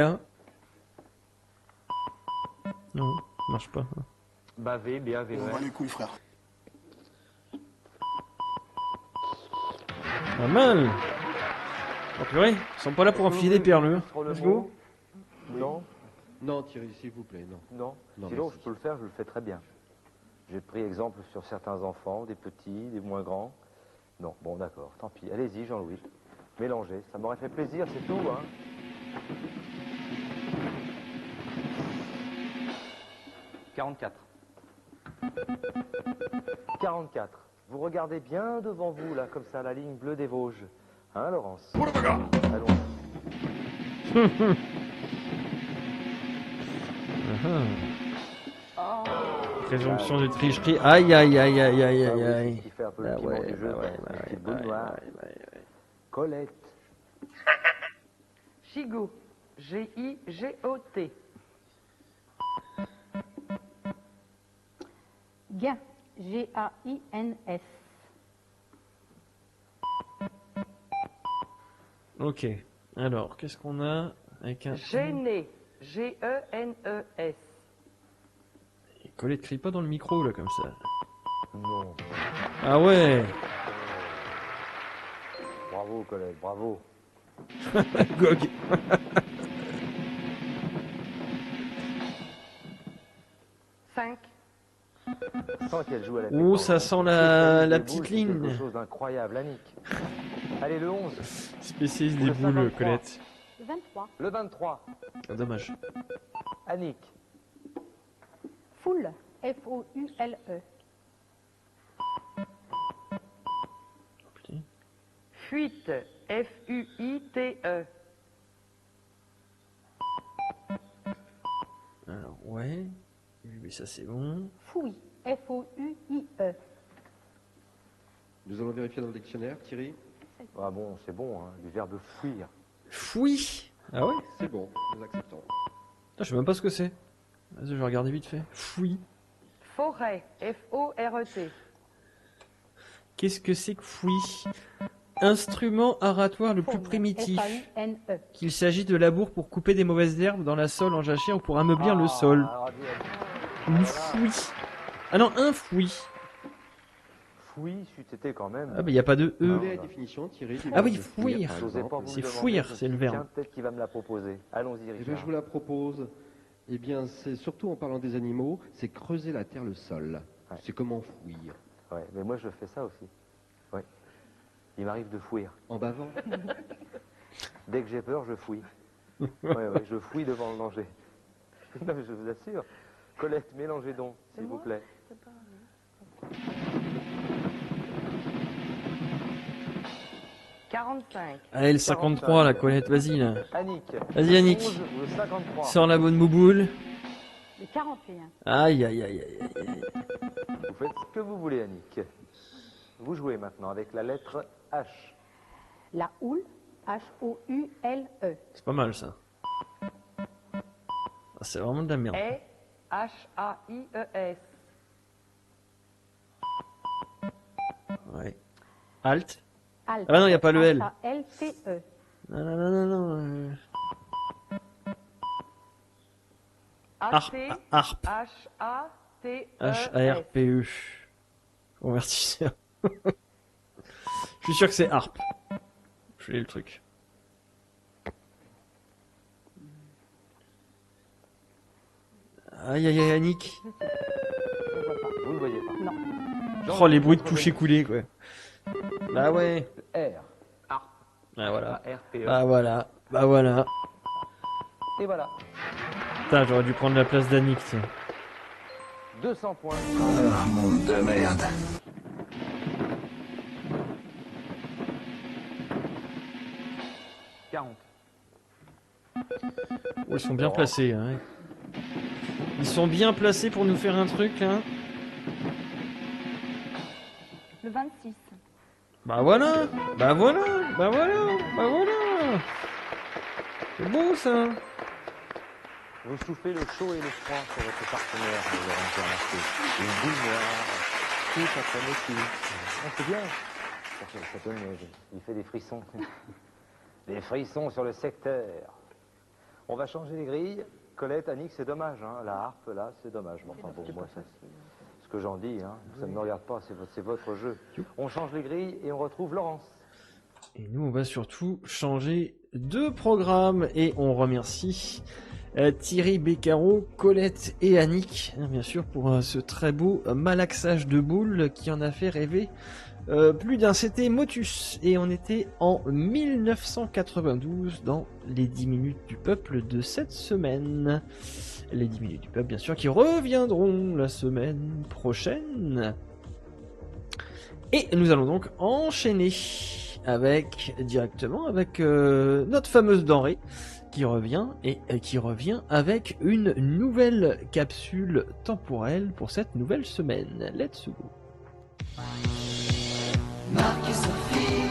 Non, ça marche pas. Bavé, B-A-V-E. On va les couilles, frère. Pas mal. Oh purée, ils sont pas là pour enfiler des perles. Let's go. Non. Non, Thierry, s'il vous plaît, non. Non. Non, Sinon, merci. je peux le faire, je le fais très bien. J'ai pris exemple sur certains enfants, des petits, des moins grands. Non, bon, d'accord, tant pis. Allez-y, Jean-Louis. Mélangez, ça m'aurait fait plaisir, c'est tout, hein. « 44. 44. Vous regardez bien devant vous, là, comme ça, la ligne bleue des Vosges. Hein, Laurence? Allons. Présomption de tricherie. Aïe aïe aïe aïe aïe aïe aïe. Qui fait un peu le piment du jeu, une petite boule noire. Colette. Gigot. G-I-G-O-T. Gain. G-A-I-N-S. Ok. Alors, qu'est-ce qu'on a avec un... Gêné. G-E-N-E-S. Et Colette crie pas dans le micro là comme ça. Non. Ah ouais. Bravo Colette, bravo. Gog. 5. Sans qu'elle joue à la Oh, pétanque. ça sent la Les petite boules, c'est ligne. quelque chose d'incroyable, Annick. Allez, le 11. Spécialiste Le des boules, 53. Colette. 23. Le 23. Ah, dommage. Annick. Foule. F-O-U-L-E. Fuite. F-U-I-T-E. Alors, ouais. Oui, ça c'est bon. Fouille. F-O-U-I-E. Nous allons vérifier dans le dictionnaire, Thierry. Ah bon, c'est bon, hein, du verbe fuir. Fouille. Ah ouais? C'est bon, nous acceptons. Putain, je sais même pas ce que c'est. Vas-y, je vais regarder vite fait. Fouille. Forêt. F-O-R-E-T. Qu'est-ce que c'est que fouille? Instrument aratoire le plus primitif. F-A-U-N-E. Qu'il s'agit de labour pour couper des mauvaises herbes dans la sole en jachère ou pour ameublir le sol. alors, Une fouille. Ah non, un fouille. Fouille, c'était quand même. Ah bah y a pas de E. Quelle est la définition, Thierry, du Ah oui, verbe fouir. par J'osais exemple pas vous C'est le demander, fouir, je me c'est le suis dit, verbe. tiens, peut-être qu'il va me la proposer. Allons-y, Eh bien, Richard. je vous la propose. Eh bien, c'est surtout en parlant des animaux, c'est creuser la terre, le sol. Ouais. C'est comme enfouir. Ouais, mais moi je fais ça aussi. Ouais. Il m'arrive de fouir. En bavant. Dès que j'ai peur, je fouille. Ouais, je fouille devant le danger. Non, mais je vous assure. Colette, mélangez donc, s'il vous plaît. 45. Allez, le 53, la Colette, vas-y là. Annick. Vas-y, Annick. 11 ou le 53. Sors la bonne mouboule. Le 41. Aïe, aïe, aïe, aïe, aïe. Vous faites ce que vous voulez, Annick. Vous jouez maintenant avec la lettre H. La houle. H-O-U-L-E. C'est pas mal ça. Ah, c'est vraiment de la merde. E. H-A-I-E-S. Ouais. Alt. Alt. Ah bah non, y a pas le L. H-A-L-T-E. Non, non, non, non, non. Harp. Harp. H-A-T-E-S. H-A-R-P-E. Convertisseur. Je suis sûr que c'est harp. Je fais le truc. Aïe aïe aïe, Annick. Vous ne voyez pas. Non. Oh, les bruits de toucher coulé, quoi. Bah ouais. R. Ah voilà. A-R-P-E. Bah voilà. Bah voilà. Et voilà. Putain, j'aurais dû prendre la place d'Annick, tiens. 200 points. Ah, monde de merde. Oh, ils sont bien placés, hein. Ils sont bien placés pour nous faire un truc, là. Le 26. Bah voilà. Bah voilà. Bah voilà. Bah voilà. C'est beau, ça. Vous soufflez le chaud et le froid sur votre partenaire, vous aurez remarqué. Une boule noire, tout après métier. Ah, c'est bien. Ça peut, il fait des frissons. Des frissons sur le secteur. On va changer les grilles. Colette, Annick, c'est dommage, hein. La harpe, là, c'est dommage. Mais enfin, bon, moi, c'est ce que j'en dis, hein. Ça ne me regarde pas, c'est votre jeu. On change les grilles et on retrouve Laurence. Et nous, on va surtout changer de programme. Et on remercie Thierry Beccaro, Colette et Annick, bien sûr, pour ce très beau malaxage de boules qui en a fait rêver plus d'un. C'était Motus. Et on était en 1992 dans les 10 minutes du peuple de cette semaine. Les 10 minutes du peuple, bien sûr, qui reviendront la semaine prochaine. Et nous allons donc enchaîner directement avec notre fameuse denrée qui revient et qui revient avec une nouvelle capsule temporelle pour cette nouvelle semaine. Let's go. Marc et Sophie.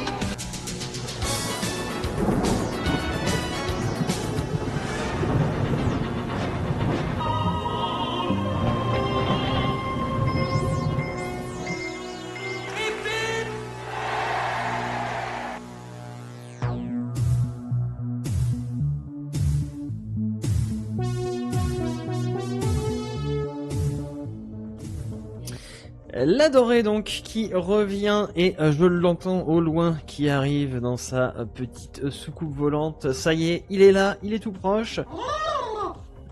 La Dorée donc qui revient et je l'entends au loin qui arrive dans sa petite soucoupe volante. Ça y est, il est là, il est tout proche.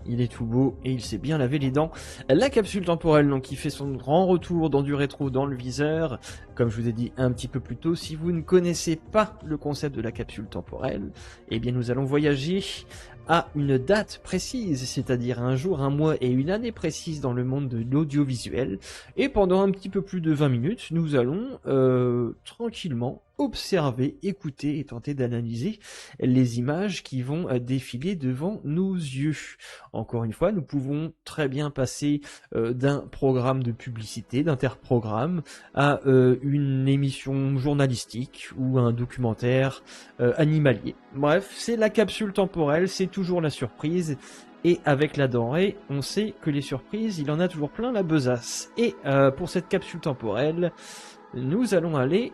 Il est tout beau et il s'est bien lavé les dents. La capsule temporelle donc qui fait son grand retour dans du rétro dans le viseur. Comme je vous ai dit un petit peu plus tôt, si vous ne connaissez pas le concept de la capsule temporelle, eh bien nous allons voyager à une date précise, c'est-à-dire un jour, un mois et une année précise dans le monde de l'audiovisuel. Et pendant un petit peu plus de 20 minutes, nous allons tranquillement observer, écouter et tenter d'analyser les images qui vont défiler devant nos yeux. Encore une fois, nous pouvons très bien passer d'un programme de publicité, d'interprogramme, à une émission journalistique ou un documentaire animalier. Bref, c'est la capsule temporelle, c'est toujours la surprise. Et avec la denrée, on sait que les surprises, il en a toujours plein la besace. Et pour cette capsule temporelle, nous allons aller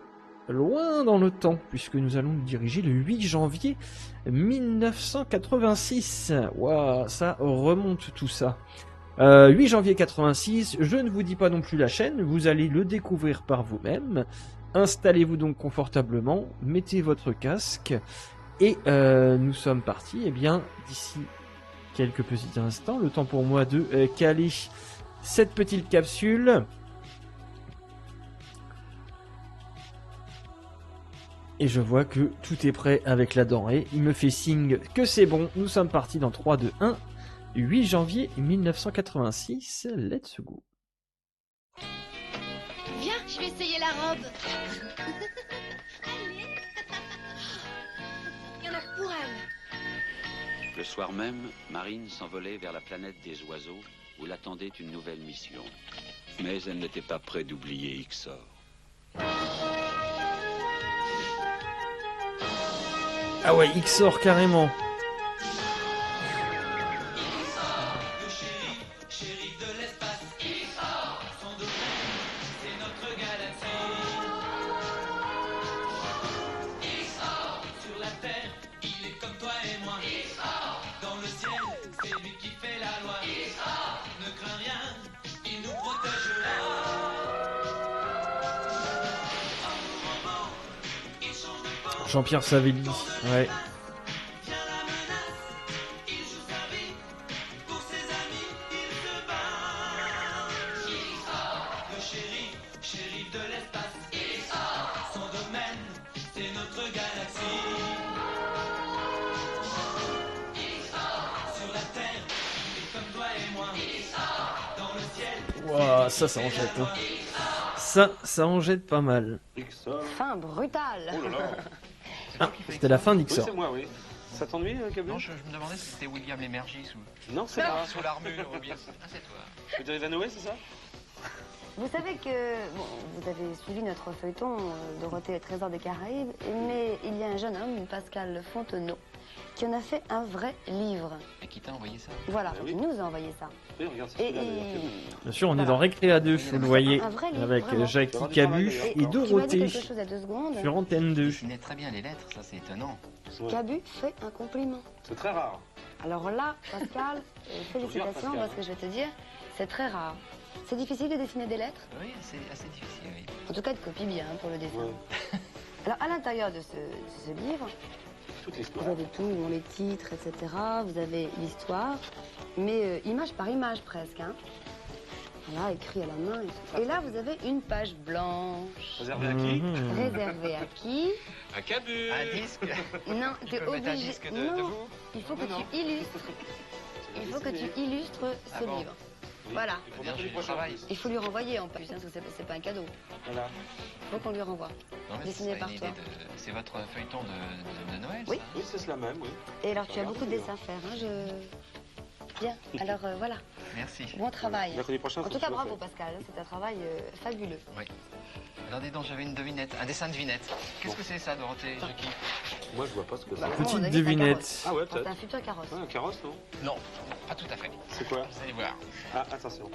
loin dans le temps, puisque nous allons nous diriger le 8 janvier 1986. Waouh, ça remonte tout ça. 8 janvier 86, je ne vous dis pas non plus la chaîne, vous allez le découvrir par vous-même. Installez-vous donc confortablement, mettez votre casque, et nous sommes partis, eh bien, d'ici quelques petits instants, le temps pour moi de caler cette petite capsule. Et je vois que tout est prêt avec la denrée. Il me fait signe que c'est bon. Nous sommes partis dans 3, 2, 1. 8 janvier 1986. Let's go. Viens, je vais essayer la robe. Allez. Il y en a pour elle. Le soir même, Marine s'envolait vers la planète des oiseaux où l'attendait une nouvelle mission. Mais elle n'était pas prête d'oublier Ixor. Ah ouais, Ixor carrément. Jean-Pierre Savelli, ouais. Wow, ça en jette. Hein. Ça en jette pas mal. Fin brutale. Oh là là. Ah, c'était la fin d'Ixor. Oui, c'est moi, oui. Ça t'ennuie, Cabu? Non, je me demandais si c'était William Lémergie sous... Non, c'est pas. Sous l'armure, ou bien... Ah, c'est toi. Tu veux dire Ivanhoé, c'est ça? Vous savez que bon, vous avez suivi notre feuilleton Dorothée et Trésor des Caraïbes, mais il y a un jeune homme, Pascal Fontenot, qui en a fait un vrai livre. Et qui t'a envoyé ça? Voilà, il nous a envoyé ça. Oui, regarde, et bien sûr, on est dans Récréa 2, vous le voyez, avec Jackie Cabu et Dorothée sur Antenne 2. Il est très bien les lettres, ça c'est étonnant. Cabu fait un compliment. C'est très rare. Alors là, Pascal, félicitations, parce que je vais te dire, c'est très rare. C'est difficile de dessiner des lettres? Oui, c'est assez difficile, oui. En tout cas, de copie bien pour le dessin. Ouais. Alors, à l'intérieur de ce livre, vous avez tout, les titres, etc. Vous avez l'histoire, mais image par image presque. Hein. Voilà, écrit à la main. Et là, vous avez une page blanche. Réservée à qui? Réservée à qui? Un Cabu. Un disque. Non, tu es obligé. Un disque de vous? Il faut que tu illustres. Il faut que tu illustres ce livre. Voilà. Il faut lui renvoyer en plus, hein, parce que c'est pas un cadeau. Voilà. Il faut qu'on lui renvoie. Dessiné par toi. C'est votre feuilleton de Noël? Oui. Oui, c'est cela même, oui. Et alors, tu as beaucoup de dessins à faire, hein, Bien, alors voilà. Merci. Bon travail. Mercredi prochain, en tout cas, bravo Pascal, c'est un travail fabuleux. Oui. Alors dis donc, j'avais une devinette, un dessin de devinette. Qu'est-ce que c'est ça, Dorothée, Jackie? Moi, je vois pas ce que c'est. Petite devinette. Ah ouais, peut-être. C'est un futur carrosse. Ouais, un carrosse, non? Non, pas tout à fait. C'est quoi? Vous allez voir. Ah, attention.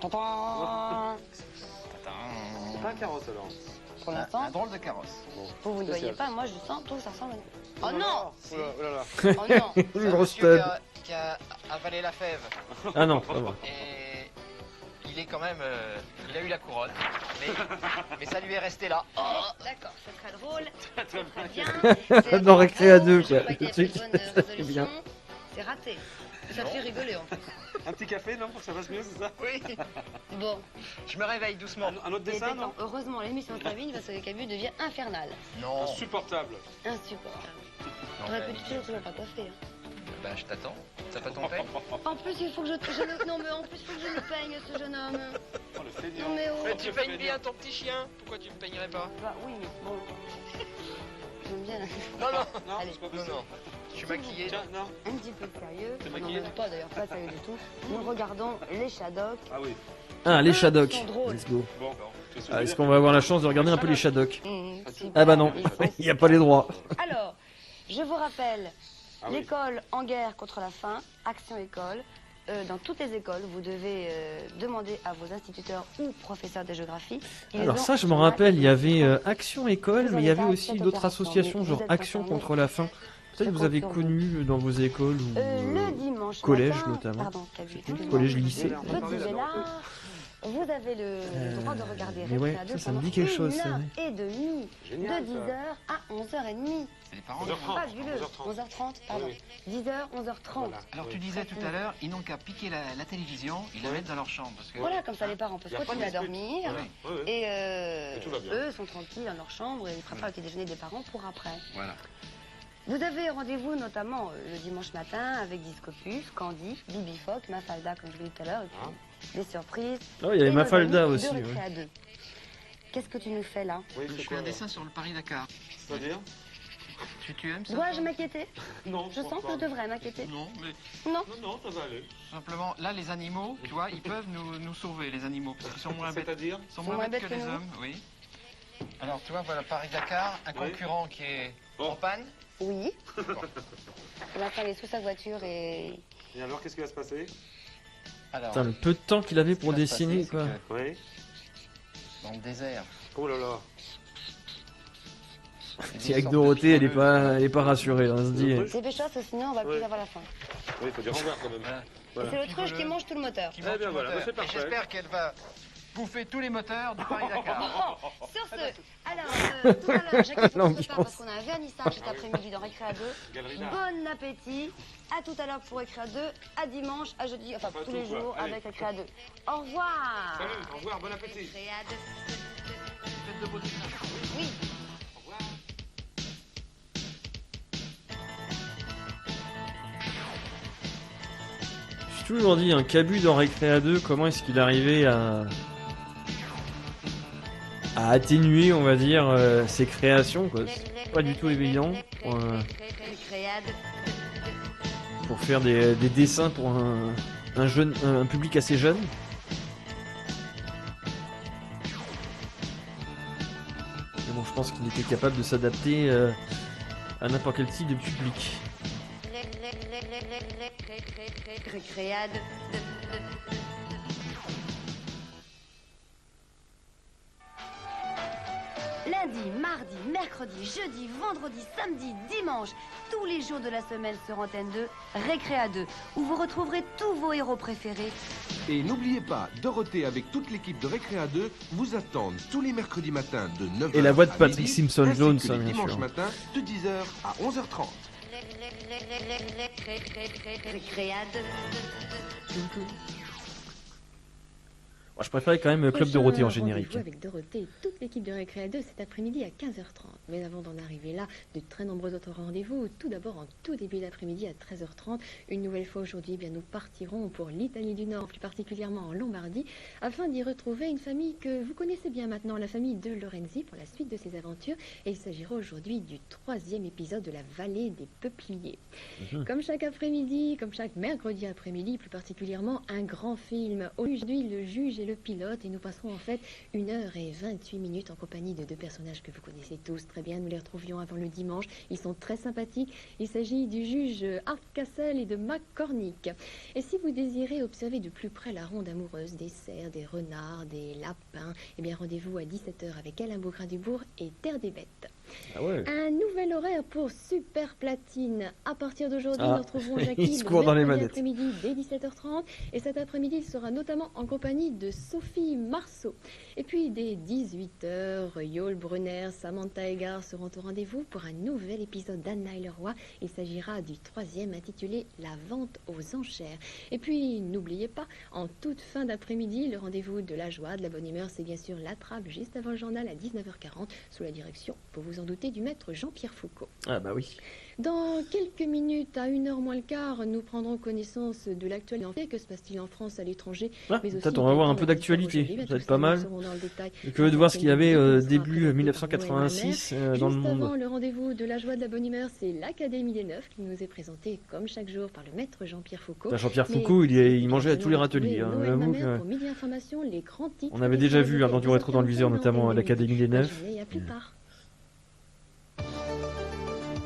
Tadam. C'est pas un carrosse alors? Pour l'instant. Un drôle de carrosse. Bon. Vous ne voyez pas, moi je sens tout, ça ressemble à... Oh non! Oh là là. Oh non! Une grosse monsieur tête. qui a avalé la fève. Ah non, pas vrai. Et il est quand même... il a eu la couronne, mais ça lui est resté là. Oh. D'accord, ça sera drôle. Très bien. Dans Récréa 2, quoi. Je crois qu'il y a Le pas truc, de bonne c'est résolution. bien. C'est raté. Ça fait rigoler en plus. Un petit café, non, pour que ça fasse mieux, c'est ça? Oui. Bon. Je me réveille doucement. Un autre dessin, non? Heureusement, l'émission se termine parce que le cabine devient infernal. Non. Insupportable. Insupportable. Non, J'aurais mais- pu toujours pas coiffé. Hein. Bah, je t'attends. Ça pas ton paye? En plus, il faut que je le... Non, mais en plus, il faut que je le peigne, ce jeune homme. Oh, le feignant. Non, mais oh. Mais tu peignes bien ton petit chien. Pourquoi tu me peignerais pas? Bah oui, mais bon. J'aime bien la... Non, non, Non, Allez. c'est pas non, possible. non. Je suis maquillé. Tiens, non. Un petit peu sérieux. T'es Non, maquillée même pas d'ailleurs, pas sérieux du tout. Nous regardons les Shadocks. Ah oui. Ah, les Shadocks. Ils sont drôles. Let's go. Bon, Ah, est-ce qu'on va avoir la chance de regarder un peu les Shadocks? Super. Ah bah non, il n'y a pas les droits. Alors, je vous rappelle, Ah oui. l'école en guerre contre la faim, Action École. Dans toutes les écoles, vous devez demander à vos instituteurs ou professeurs de géographie. Ils Alors ont ça, je me un rappelle, il y avait matériel. Action École, mais il y avait aussi d'autres associations, genre Action contre la faim. Peut-être que vous avez connu dans vos écoles ou Le dimanche collège matin, notamment. pardon, Cabu, excuse-moi. Collège, lycée. Petit Gélard, vous avez le droit de regarder mais ouais, Récréa 2 ça me pendant dit quelque chose, ça, 1h30, Génial, de ça. 10h à 11h30. C'est les parents. 11h30. Fabuleux. 11h30, pardon. 10h, 11h30. Alors tu disais tout à l'heure, ils n'ont qu'à piquer la télévision, ils la mettent dans leur chambre. Parce que... Voilà, comme ça les parents peuvent Y a pas continuer à de dispute. dormir. Ouais, ouais. Et Et tout va bien. eux sont tranquilles dans leur chambre et ils préparent le petit déjeuner des parents pour après. Voilà. Vous avez rendez-vous notamment le dimanche matin avec Discopus, Candy, Bibi Fock, Mafalda comme je l'ai dit tout à l'heure, et puis des surprises. Oh, il y avait Et nos Mafalda amis aussi, de ouais. Récréa 2. Qu'est-ce que tu nous fais là? Oui, Je c'est fais quoi, un alors? dessin sur le Paris-Dakar. C'est-à-dire? Tu aimes ça? Dois-je m'inquiéter? Non. Je sens que je devrais m'inquiéter. Non, mais Non. Non, ça va aller. simplement, là, les animaux, tu vois, ils peuvent nous sauver, les animaux, parce qu'ils sont moins bêtes. C'est-à-dire? Ils sont moins bêtes que les nous. hommes, oui. Alors, tu vois, voilà, Paris-Dakar, un Oui. concurrent qui est Bon. en panne. Oui. Maintenant, il est sous sa voiture et... Et alors, qu'est-ce qui va se passer? Alors, Putain, le peu de temps qu'il avait pour ce qui va se dessiner, passer, quoi. c'est Oui. que Dans le désert. Oh là là. Si avec Dorothée, elle est pas rassurée, on se dit. Dépêche-toi, sinon on va plus Oui. avoir la faim. Oui, il faut dire au revoir quand même. Voilà. Et c'est l'autruche qui mange tout le moteur. Qui Eh mange bien tout voilà, le bah, c'est moteur. Et parfait. j'espère qu'elle va bouffer tous les moteurs du Paris-Dakar. Bon, sur ce, alors, tout à l'heure, Jacques, il faut qu'on se prépare parce qu'on a un vernissage cet après-midi dans Récréa 2. Galerie d'art. Bon appétit. À tout à l'heure pour Récréa 2, à dimanche, à jeudi, enfin Pas tous tout, les quoi. jours Allez. avec Récréa 2. Au revoir. Salut, au revoir, bon appétit. Récréa 2. Faites de beaux dessins. Oui. Au revoir. J'ai toujours dit, un Cabu dans Récréa 2, comment est-ce qu'il arrivait à atténuer, on va dire, ses créations, quoi. C'est pas du tout évident Récréa 2. pour faire des dessins pour un public assez jeune. Mais bon, je pense qu'il était capable de s'adapter à n'importe quel type de public. Récréa 2. Lundi, mardi, mercredi, jeudi, vendredi, samedi, dimanche, tous les jours de la semaine sur Antenne 2, Récréa 2, où vous retrouverez tous vos héros préférés. Et n'oubliez pas, Dorothée avec toute l'équipe de Récréa 2 vous attendent tous les mercredis matins de 9h Et la voix de à Patrick midi, Simpson ainsi Jones, que les bien dimanches sûr. matins de 10h à 11h30. Récréa 2. Moi, je préférais quand même Club Dorothée en générique. Rendez-vous avec Dorothée et toute l'équipe de Récréa 2 cet après-midi à 15h30. Mais avant d'en arriver là, de très nombreux autres rendez-vous. Tout d'abord, en tout début d'après-midi à 13h30, une nouvelle fois aujourd'hui, eh bien, nous partirons pour l'Italie du Nord, plus particulièrement en Lombardie, afin d'y retrouver une famille que vous connaissez bien maintenant, la famille de Lorenzi, pour la suite de ses aventures. Et il s'agira aujourd'hui du 3e épisode de la vallée des peupliers. Comme chaque après-midi, comme chaque mercredi après-midi, plus particulièrement un grand film. Aujourd'hui, le juge et le pilote, et nous passerons en fait 1h28 en compagnie de deux personnages que vous connaissez tous très bien. Nous les retrouvions avant le dimanche. Ils sont très sympathiques. Il s'agit du juge Art Cassel et de Mac Cornick. Et si vous désirez observer de plus près la ronde amoureuse des cerfs, des renards, des lapins, eh bien rendez-vous à 17h avec Alain Beaugrain-Dubourg et Terre des Bêtes. Ah ouais. Un nouvel horaire pour Super Platine. À partir d'aujourd'hui, nous retrouverons Jackie il se court dans les le mercredi manettes. après-midi dès 17h30. Et cet après-midi, il sera notamment en compagnie de Sophie Marceau. Et puis, dès 18h, Yol Brunner, Samantha Egar seront au rendez-vous pour un nouvel épisode d'Anna et le Roi. Il s'agira du 3e intitulé La vente aux enchères. Et puis, n'oubliez pas, en toute fin d'après-midi, le rendez-vous de la joie, de la bonne humeur, c'est bien sûr La Trappe, juste avant le journal à 19h40, sous la direction, pour vous en douter, du maître Jean-Pierre Foucault. Ah bah oui. Dans quelques minutes, à 1h moins le quart, nous prendrons connaissance de l'actualité. Que se passe-t-il en France, à l'étranger, mais aussi Peut-être on va voir un peu d'actualité, ça va être pas mal. Que de voir ce qu'il y avait début 1986 dans le Juste avant monde. le rendez-vous de la joie, de la bonne humeur, c'est l'Académie des Neufs qui nous est présentée comme chaque jour par le maître Jean-Pierre Foucault. Jean-Pierre Mais Foucault, il mangeait à tous les râteliers. Noël J'avoue Mamère que pour Midi Information, les grands titres on avait des déjà journaux vu dans de du rétro dans le viseur, notamment à l'Académie des Neufs. Et à plus tard.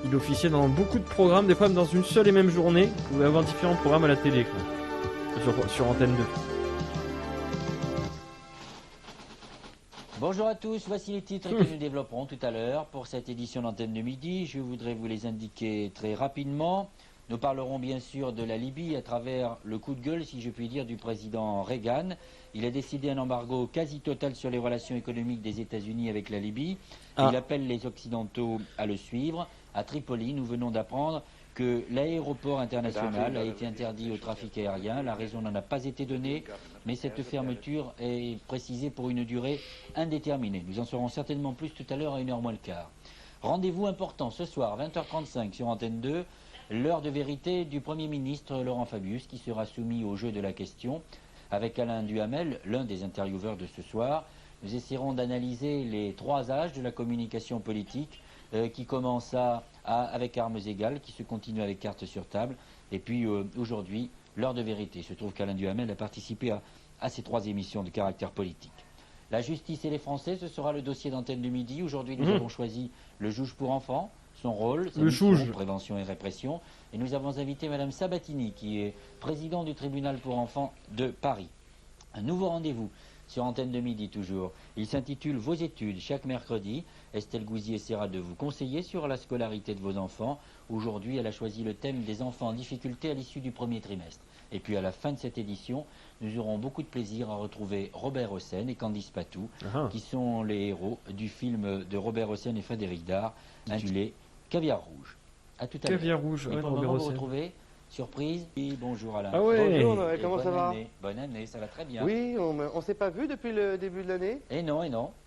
Il officiait dans beaucoup de programmes, des fois même dans une seule et même journée. Vous pouvez avoir différents programmes à la télé, quoi. Sur Antenne 2. Bonjour à tous, voici les titres que nous développerons tout à l'heure pour cette édition d'Antenne de Midi. Je voudrais vous les indiquer très rapidement. Nous parlerons bien sûr de la Libye à travers le coup de gueule, si je puis dire, du président Reagan. Il a décidé un embargo quasi total sur les relations économiques des États-Unis avec la Libye. Il appelle les Occidentaux à le suivre. À Tripoli, nous venons d'apprendre que l'aéroport international a été interdit au trafic aérien. La raison n'en a pas été donnée, mais cette fermeture est précisée pour une durée indéterminée. Nous en saurons certainement plus tout à l'heure à 1h moins le quart. Rendez-vous important ce soir, 20h35 sur Antenne 2, l'heure de vérité du Premier ministre Laurent Fabius qui sera soumis au jeu de la question. Avec Alain Duhamel, l'un des intervieweurs de ce soir, nous essaierons d'analyser les 3 âges de la communication politique qui commence avec armes égales, qui se continue avec cartes sur table. Et puis aujourd'hui, l'heure de vérité. Il se trouve qu'Alain Duhamel a participé à ces 3 émissions de caractère politique. La justice et les Français, ce sera le dossier d'Antenne du Midi. Aujourd'hui, nous avons choisi le juge pour enfants, son rôle, sa mission, prévention et répression. Et nous avons invité Madame Sabatini, qui est présidente du tribunal pour enfants de Paris. Un nouveau rendez-vous sur Antenne de Midi toujours. Il s'intitule Vos études chaque mercredi. Estelle Gouzy essaiera de vous conseiller sur la scolarité de vos enfants. Aujourd'hui, elle a choisi le thème des enfants en difficulté à l'issue du premier trimestre. Et puis à la fin de cette édition, nous aurons beaucoup de plaisir à retrouver Robert Hossein et Candice Patou, qui sont les héros du film de Robert Hossein et Frédéric Dard, intitulé Caviar Rouge. À tout à l'heure. Caviar Rouge, et ouais, pour le Robert moment, vous Hossein. retrouvez surprise. Et bonjour Alain. Ah ouais. Bonjour Noël, comment ça va? Bonne année, ça va très bien. Oui, on s'est pas vu depuis le début de l'année? Et non,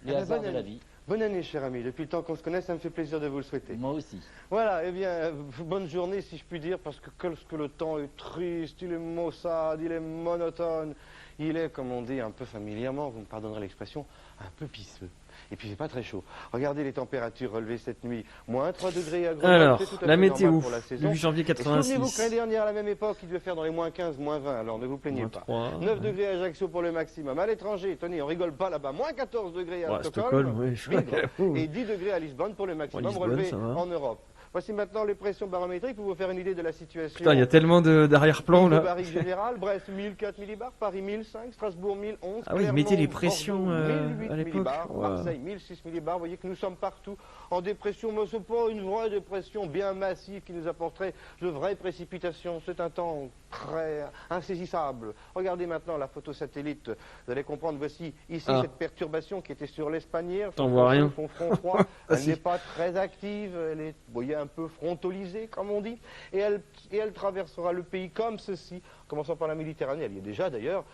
les hasards de la vie. Bonne année, cher ami. Depuis le temps qu'on se connaît, ça me fait plaisir de vous le souhaiter. Moi aussi. Voilà, eh bien, bonne journée, si je puis dire, parce que le temps est triste, il est maussade, il est monotone, il est, comme on dit un peu familièrement, vous me pardonnerez l'expression, un peu pisseux. Et puis c'est pas très chaud. Regardez les températures relevées cette nuit. Moins 3 degrés à Grenoble. Alors, c'est tout à la fait météo, normal pour la saison. le 8 janvier 86. Souvenez-vous que l'année dernière, à la même époque, il devait faire dans les moins 15, moins 20. Alors ne vous plaignez pas. 3. 9 degrés à Ajaccio pour le maximum. À l'étranger, tenez, on rigole pas là-bas. Moins 14 degrés à Ouais, Stockholm. oui. Bigre. Et 10 degrés à Lisbonne pour le maximum Lisbonne, relevé ça va. en Europe. Voici maintenant les pressions barométriques pour vous faire une idée de la situation. Putain, il y a tellement d'arrière-plan là. Barrique générale, Brest 1004 millibars, Paris 1005, Strasbourg 1011. Ah oui, ils mettaient les pressions à l'époque. Millibars, Marseille 1006 millibars. Vous voyez que nous sommes partout en dépression, mais ce n'est pas une vraie dépression bien massive qui nous apporterait de vraies précipitations. C'est un temps très insaisissable. Regardez maintenant la photo satellite. Vous allez comprendre, voici ici cette perturbation qui était sur l'Espagnière. T'en vois rien. Son front froid, elle n'est pas très active, elle est, vous voyez, un peu frontolisée, comme on dit, et elle traversera le pays comme ceci, commençant par la Méditerranée, elle y est déjà d'ailleurs,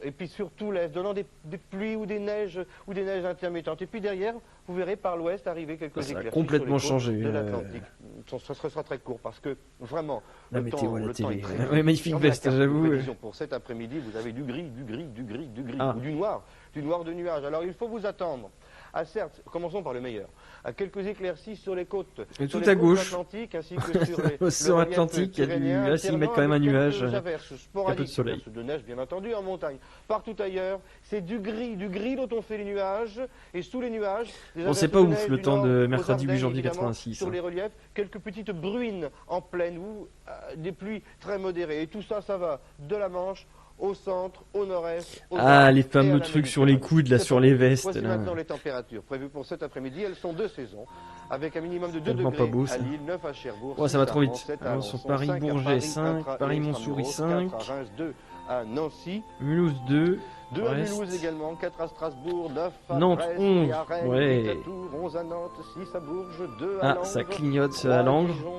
et puis sur tout l'Est, donnant des pluies ou des neiges intermittentes. Et puis derrière, vous verrez par l'Ouest arriver quelques éclaircies. Ça a complètement sur les côtes changé. de l'Atlantique. Ça sera très court parce que vraiment, La le météo temps, à la le temps télé. est très Ouais, magnifique Sur la veste, carte de j'avoue. prévision pour cet après-midi, vous avez du gris, ou du noir de nuages. Alors il faut vous attendre. Ah certes, commençons par le meilleur. À quelques éclaircies sur les côtes, Et sur tout les à côtes gauche. atlantiques ainsi que sur les Sur Atlantique, il y a du. Là, s'ils mettent quand même un nuage. un Il y a un peu de soleil. de neige bien entendu en montagne. Partout ailleurs, c'est du gris dont on fait les nuages, et sous les nuages, des Bon, c'est averses pas de ouf neige le du temps nord de aux mercredi 8 Ardennes, janvier évidemment, 86. Sur les reliefs, quelques petites bruines en plaine ou des pluies très modérées. Et tout ça, ça va de la Manche au centre, au nord-est, au Ah, nord les et fameux à la trucs sur les Méditerranée. coudes, là, sur les vestes. Voici Là. maintenant les températures prévues pour cet après-midi. Elles sont de saison, avec un minimum de 2 Tellement degrés pas beau, ça. à Lille, 9 à Cherbourg, Oh, ça 6 va à trop vite. Rouen, 7 à Alors, sur Alençon, Paris, 5 à Bourget, Paris, 5, Intra et Paris-Montsouris, Intramuros, 5. 4 à Reims, 2 à Nancy, Mulhouse 2. 2 à Brest. Mulhouse également, 4 à Strasbourg, 9 à Nantes, Brest 11, et à Rennes, ouais. 8 à Tours, 11 à Nantes, 6 à Bourges, 2 à Ah, Langres, ça clignote 3 à à Langres. Dijon,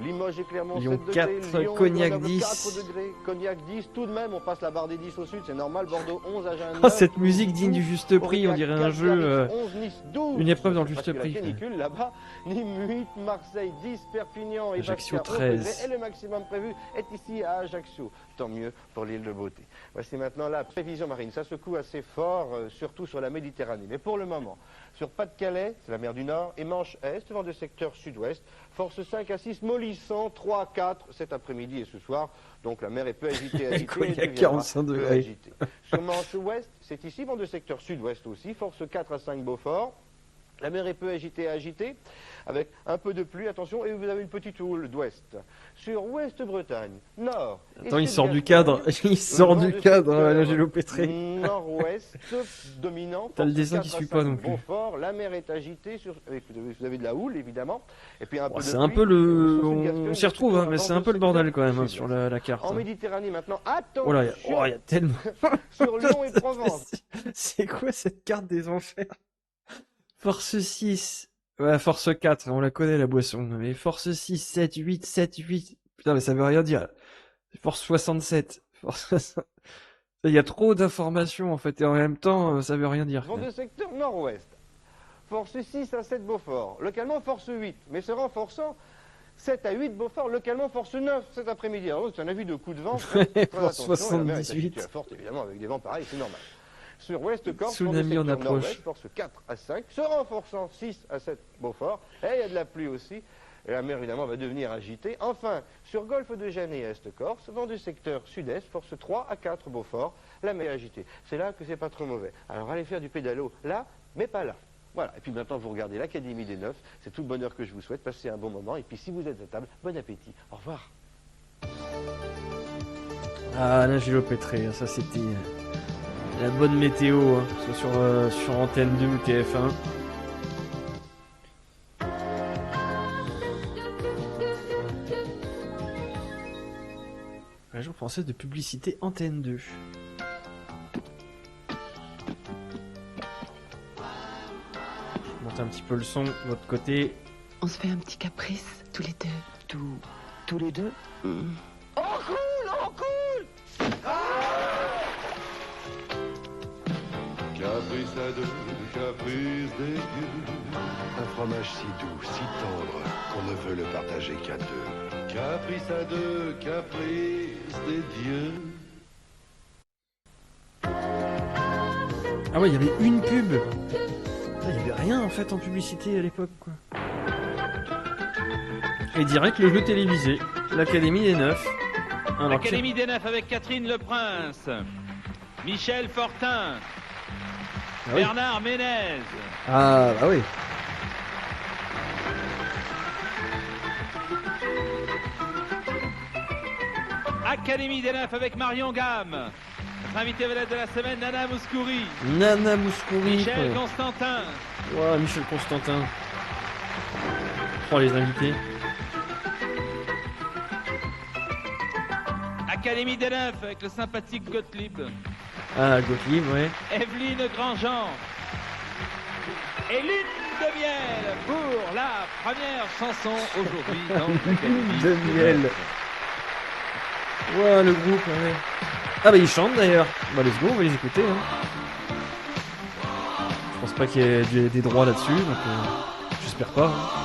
Limoges et Clermont, Lyon 7 4, degrés, Lyon et Cognac Grenoble, 10. 4 degrés, Cognac 10, tout de même, on passe la barre des 10 au sud, c'est normal, Bordeaux 11, Agen 9. Oh, cette musique digne du juste prix, on dirait un Aurillac, jeu, 4, 11, Nice, 12. une épreuve dans le Parce juste que prix. La canicule là-bas, Nîmes 8, Marseille 10, Perpignan et Ajaccio Bastia 11 13. degrés, et le maximum prévu est ici à Ajaccio. Tant mieux pour l'île de Beauté. Voici maintenant la prévision marine. Ça secoue assez fort, surtout sur la Méditerranée. Mais pour le moment, sur Pas-de-Calais, c'est la mer du Nord, et Manche-Est, vent de secteur sud-ouest, force 5 à 6, mollissant 3 à 4 cet après-midi et ce soir. Donc la mer est peu agitée, Il y a et deviendra 45 peu degrés. agitée. Sur Manche-Ouest, c'est ici, vent de secteur sud-ouest aussi, force 4 à 5 Beaufort. La mer est peu agitée, avec un peu de pluie, attention, et vous avez une petite houle d'ouest. Sur Ouest-Bretagne, nord. et Attends, il sud sort du Gascogne, cadre. Il sort le vent du de cadre, secteur Angelo Pétré. Nord-ouest dominant. T'as le force dessin 4 qui à suit 5 pas non plus. Beaufort, la mer est agitée, vous avez de la houle évidemment, et puis un peu de C'est un pluie. peu le. Sur Sud-Gascogne, On s'y retrouve, hein, un mais vent c'est de un peu le bordel secteur quand même hein, sud-ouest. sur la carte. En hein. Méditerranée maintenant, Oh là, attention, il y a tellement. sur Lyon et Provence. C'est quoi cette carte des enfers? Force 6. Ouais, force 4, on la connaît la boisson. Mais force 6, 7, 8, 7, 8. Putain, mais ça veut rien dire. Force 67. Il y a trop d'informations en fait, et en même temps, ça veut rien dire. Vent de secteur nord-ouest. Force 6 à 7 Beaufort. Localement, force 8. Mais se renforçant, 7 à 8 Beaufort. Localement, force 9 cet après-midi. Alors, c'est un avis de coup de vent. Très Force attention. Et la mer est 78. agitée forte, évidemment, avec des vents pareils, c'est normal. Sur Ouest Corse, Tsunami en approche. force 4 à 5, se renforçant 6 à 7 Beaufort. Et il y a de la pluie aussi. Et la mer, évidemment, va devenir agitée. Enfin, sur Golfe de Gênes et Est-Corse, vent du secteur sud-est, force 3 à 4 Beaufort. La mer est agitée. C'est là que c'est pas trop mauvais. Alors, allez faire du pédalo là, mais pas là. Voilà. Et puis maintenant, vous regardez l'Académie des Neufs. C'est tout le bonheur que je vous souhaite. Passez un bon moment. Et puis, si vous êtes à table, bon appétit. Au revoir. Ah, Angelo Pétré, ça c'était la bonne météo, hein, que ce soit sur Antenne 2 ou TF1. Un jour français de publicité Antenne 2. Je monte un petit peu le son de votre côté. On se fait un petit caprice, tous les deux. Tous les deux En cool. Caprice à deux, caprice des dieux. Un fromage si doux, si tendre, qu'on ne veut le partager qu'à deux. Caprice à deux, caprice des dieux. Ah ouais, il y avait une pub. Il y avait rien en fait en publicité à l'époque quoi. Et direct le jeu télévisé, l'Académie des Neufs. Alors, L'Académie des Neufs avec Catherine Leprince, Michel Fortin, Ah oui. Bernard Ménez. Ah bah oui. Académie des Neufs avec Marion Gamme. Notre invité vedette de la semaine, Nana Mouskouri. Nana Mouskouri. Michel quoi. Constantin. Ouais, Michel Constantin. Oh les invités. Académie des Neufs avec le sympathique Gottlieb. Ah Gottlieb, ouais. Evelyne Grandjean. Et Lune de Miel pour la première chanson aujourd'hui dans l'Académie De miel. Ouais, le groupe, ouais. Ah bah ils chantent d'ailleurs. Bah let's go, on va les écouter. Hein. Je pense pas qu'il y ait des droits là-dessus, donc j'espère pas. Hein.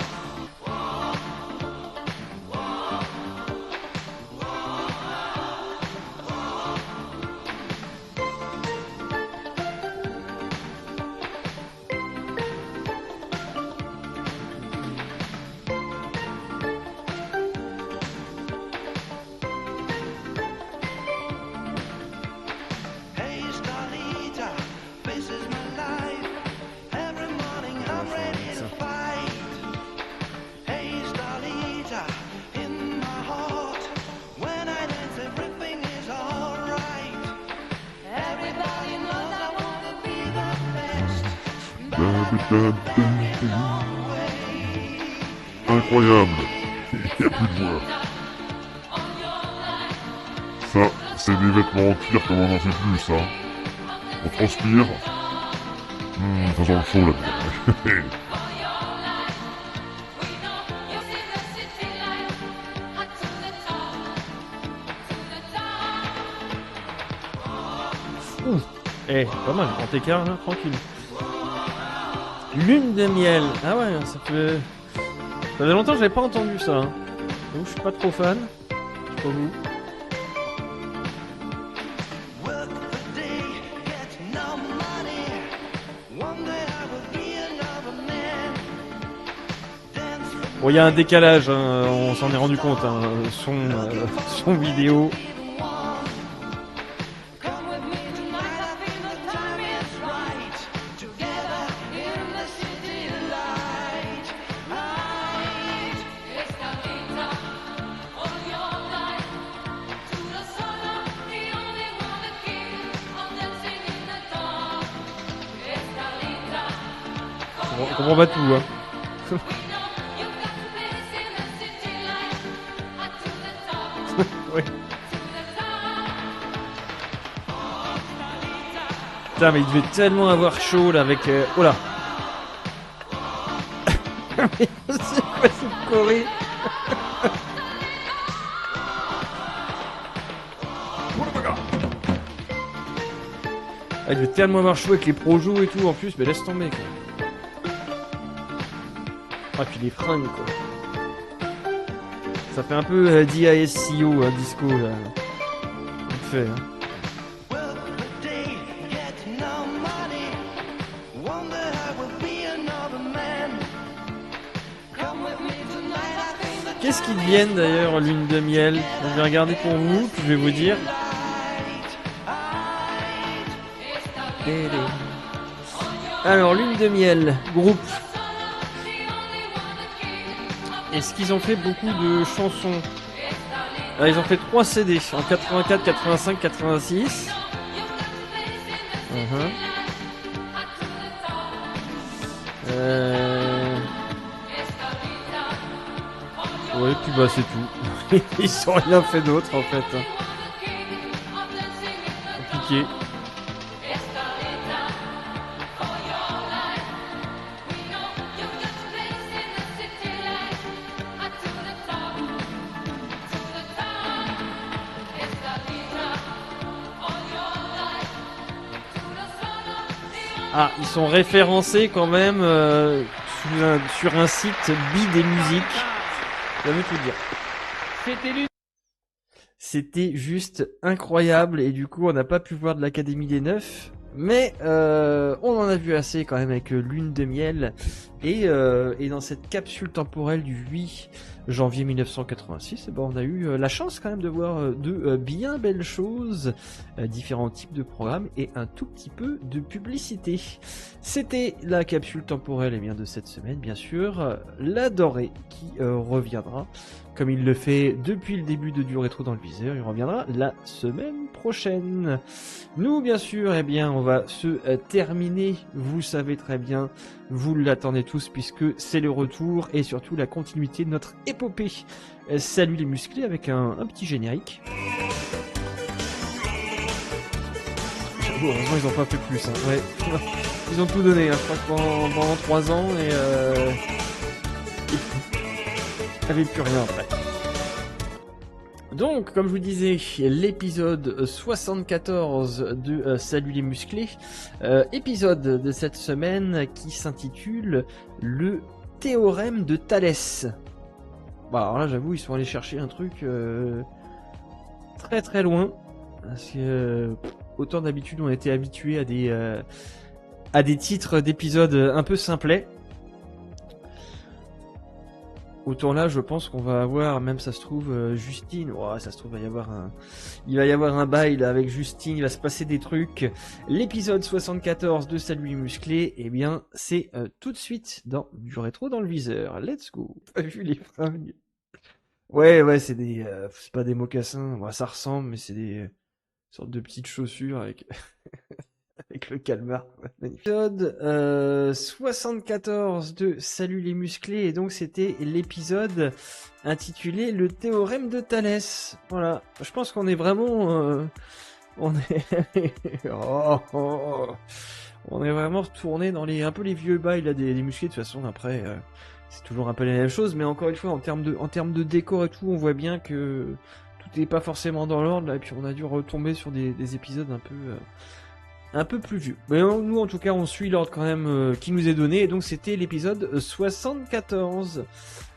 Hey, Starlita, this is my life. Every morning I'm ready to fight. Incroyable. Il n'y a plus de voix. Ça, c'est des vêtements en cuir comme on n'en fait plus, ça. On transpire. Ça sent le chaud là-dedans. Eh, pas mal, grand écart, là, tranquille. Lune de miel. Ah ouais, ça fait longtemps que j'avais pas entendu ça. Hein. Donc, je suis pas trop fan. Je sais pas vous. Bon, il y a un décalage, hein, on s'en est rendu compte. Hein, son vidéo. On comprend pas tout, hein. Oui. Putain, mais il devait tellement avoir chaud là avec. Oh là. Mais c'est quoi cette Corée? Ah, il devait tellement avoir chaud avec les projos et tout en plus, mais laisse tomber quoi. Ah, puis les fringues quoi. Ça fait un peu DISCO, disco là. Vite fait, hein. Qu'est-ce qu'ils deviennent d'ailleurs, Lune de miel? Je vais regarder pour vous, puis je vais vous dire. Alors, Lune de miel, groupe. Est-ce qu'ils ont fait beaucoup de chansons? Alors, ils ont fait 3 CD en 84, 85, 86. Ouais, puis bah c'est tout. Ils ont rien fait d'autre en fait. Compliqué. Ah, ils sont référencés quand même sur un site Bi des musiques. Ça veut tout dire. C'était juste incroyable et du coup on n'a pas pu voir de l'Académie des Neufs. Mais on en a vu assez quand même avec Lune de miel et dans cette capsule temporelle du 8 janvier 1986, ben, on a eu la chance quand même de voir de bien belles choses, différents types de programmes et un tout petit peu de publicité. C'était la capsule temporelle bien de cette semaine, bien sûr, la dorée qui reviendra. Comme il le fait depuis le début de Du Rétro dans le Viseur, il reviendra la semaine prochaine. Nous, bien sûr, bien, on va se terminer, vous savez très bien, vous l'attendez tous, puisque c'est le retour et surtout la continuité de notre épopée. Salut les musclés, avec un petit générique. Heureusement, ils n'ont pas fait plus. Hein. Ouais. Ils ont tout donné, hein. Je crois que pendant 3 ans, il n'y avait plus rien après. Donc, comme je vous disais, l'épisode 74 de Salut les musclés, épisode de cette semaine qui s'intitule Le théorème de Thalès. Bon, alors là, j'avoue, ils sont allés chercher un truc très très loin, parce que autant d'habitude on était habitué à des titres d'épisodes un peu simplets. Autant là, je pense qu'on va avoir, même ça se trouve, Justine. Oh, ça se trouve, il va y avoir un bail là, avec Justine. Il va se passer des trucs. L'épisode 74 de Salut les musclés, eh bien, c'est tout de suite dans Du Rétro dans le Viseur. Let's go. T'as vu les fringues? Ouais, c'est c'est pas des mocassins. Bon, ça ressemble, mais c'est des sortes de petites chaussures avec Avec le calmar. Épisode 74 de Salut les musclés, et donc c'était l'épisode intitulé Le théorème de Thalès. Voilà, je pense qu'on est vraiment... on est... on est vraiment retourné dans un peu les vieux bails là, des musclés. De toute façon, après, c'est toujours un peu la même chose, mais encore une fois, en termes de décor et tout, on voit bien que tout n'est pas forcément dans l'ordre, là, et puis on a dû retomber sur des épisodes un peu plus vieux. Mais nous, en tout cas, on suit l'ordre quand même qui nous est donné, et donc c'était l'épisode 74.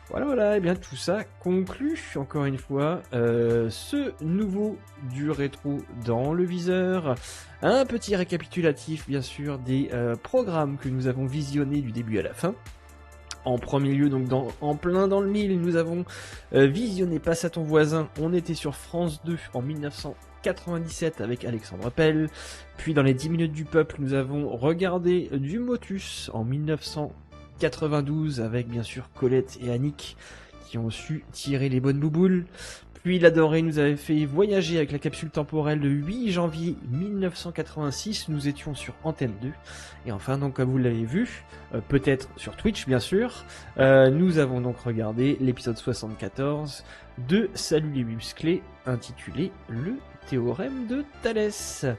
Voilà, et bien tout ça conclut, encore une fois, ce nouveau du rétro dans le viseur. Un petit récapitulatif, bien sûr, des programmes que nous avons visionnés du début à la fin. En premier lieu, donc en plein dans le mille, nous avons visionné Passe à ton voisin. On était sur France 2 en 1997 avec Alexandre Appel. Puis dans les 10 minutes du peuple, nous avons regardé du Motus en 1992 avec bien sûr Colette et Annick qui ont su tirer les bonnes bouboules. Puis l'Adoré nous avait fait voyager avec la capsule temporelle le 8 janvier 1986. Nous étions sur Antenne 2. Et enfin, donc comme vous l'avez vu, peut-être sur Twitch bien sûr, nous avons donc regardé l'épisode 74 de Salut les musclés, intitulé Le théorème de Thalès. Et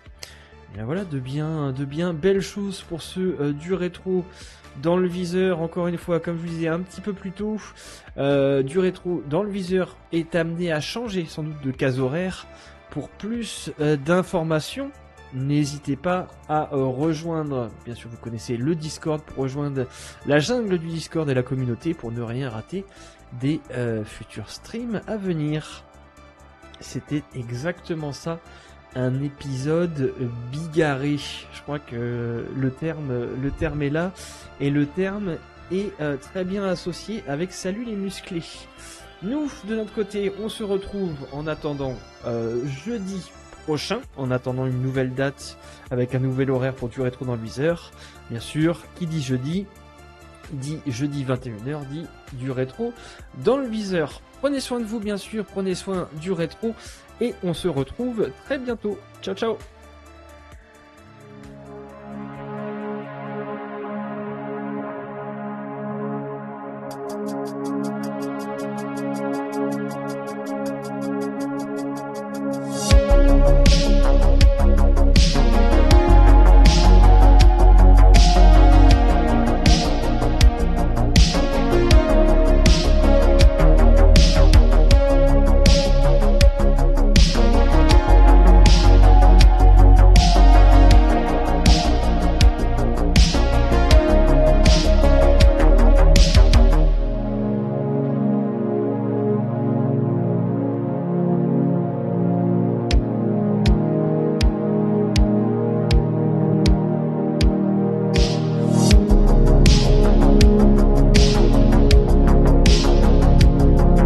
bien voilà, de bien belles choses pour ceux du rétro dans le viseur. Encore une fois, comme je vous disais un petit peu plus tôt, du rétro dans le viseur est amené à changer sans doute de case horaire. Pour plus d'informations, n'hésitez pas à rejoindre, bien sûr vous connaissez le Discord, pour rejoindre la jungle du Discord et la communauté pour ne rien rater des futurs streams à venir. C'était exactement ça, un épisode bigarré. Je crois que le terme est là, et le terme est très bien associé avec Salut les musclés. Nous, de notre côté, on se retrouve en attendant jeudi prochain, en attendant une nouvelle date avec un nouvel horaire pour du rétro dans le viseur. Bien sûr, qui dit jeudi 21h, dit du rétro dans le viseur. Prenez soin de vous, bien sûr, prenez soin du rétro, et on se retrouve très bientôt. Ciao, ciao!